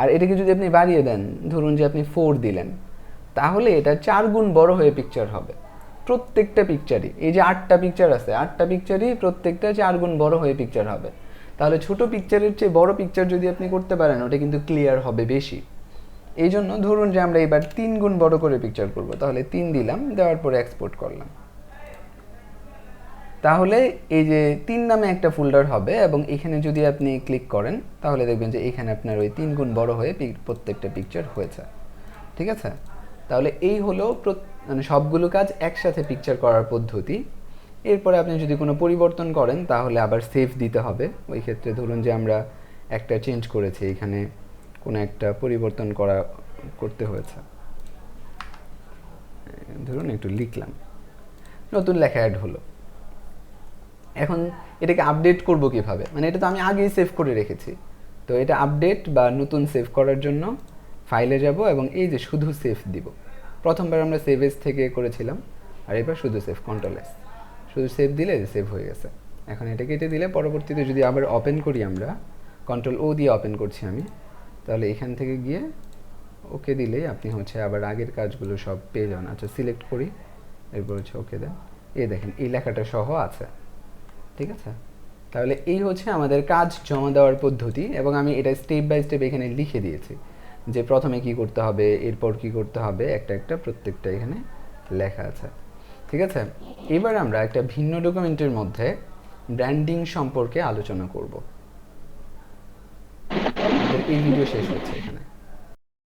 আর এটাকে যদি আপনি বাড়িয়ে দেন, ধরুন যে আপনি 4 দিলেন, তাহলে এটা 4 গুণ বড় হয়ে পিকচার হবে। প্রত্যেকটা পিকচারই, এই যে 8টা পিকচার আছে, 8টা পিকচারই প্রত্যেকটা 4 গুণ বড় হয়ে পিকচার হবে। তাহলে ছোট পিকচারের চেয়ে বড় পিকচার যদি আপনি করতে পারেন, ওটা কিন্তু ক্লিয়ার হবে বেশি। এই জন্য ধরুন যে আমরা এবার 3 গুণ বড় করে পিকচার করব, তাহলে 3 দিলাম, দেওয়ার পরে এক্সপোর্ট করলাম। তাহলে এই যে 3 নামে একটা ফোল্ডার হবে, এবং এখানে যদি আপনি ক্লিক করেন তাহলে দেখবেন যে এখানে আপনার ওই 3 গুণ বড় হয়ে প্রত্যেকটা পিকচার হয়েছে। ঠিক আছে, তাহলে এই হলো মানে সবগুলো কাজ একসাথে পিকচার করার পদ্ধতি। এরপরে আপনি যদি কোনো পরিবর্তন করেন তাহলে আবার সেভ দিতে হবে। ওই ক্ষেত্রে ধরুন যে আমরা একটা চেঞ্জ করেছি, এখানে কোনো একটা পরিবর্তন করতে হয়েছে, ধরুন একটু লিখলাম, নতুন লেখা অ্যাড হলো। এখন এটাকে আপডেট করব কিভাবে? মানে এটা তো আমি আগেই সেভ করে রেখেছি, তো এটা আপডেট বা নতুন সেভ করার জন্য ফাইলে যাব এবং এই যে শুধু সেভ দিব। প্রথমবার আমরা সেভ এস থেকে করেছিলাম, আর এবার শুধু সেভ, কন্ট্রোল এস, শুধু সেভ দিলে সেভ হয়ে গেছে। এখন এটা কেটে দিলে পরবর্তীতে যদি আবার ওপেন করি, আমরা কন্ট্রোল ও দিয়ে ওপেন করছি আমি, তাহলে এখান থেকে গিয়ে ওকে দিলেই আপনি হচ্ছে আবার আগের কাজগুলো সব পেয়ে যাবেন। আচ্ছা সিলেক্ট করি, এরপর হচ্ছে ওকে দেন, এই দেখেন এই লেখাটা সহ আছে। ঠিক আছে, তাহলে এই হচ্ছে আমাদের কাজ জমা দেওয়ার পদ্ধতি, এবং আমি এটা স্টেপ বাই স্টেপ এখানে লিখে দিয়েছি যে প্রথমে কি করতে হবে, এরপর কি করতে হবে, একটা একটা প্রত্যেকটা এখানে লেখা আছে। ঠিক আছে, এবার আমরা একটা ভিন্ন ডকুমেন্টের মধ্যে ব্র্যান্ডিং সম্পর্কে আলোচনা করব। আমাদের এই ভিডিও শেষ হচ্ছে এখানে।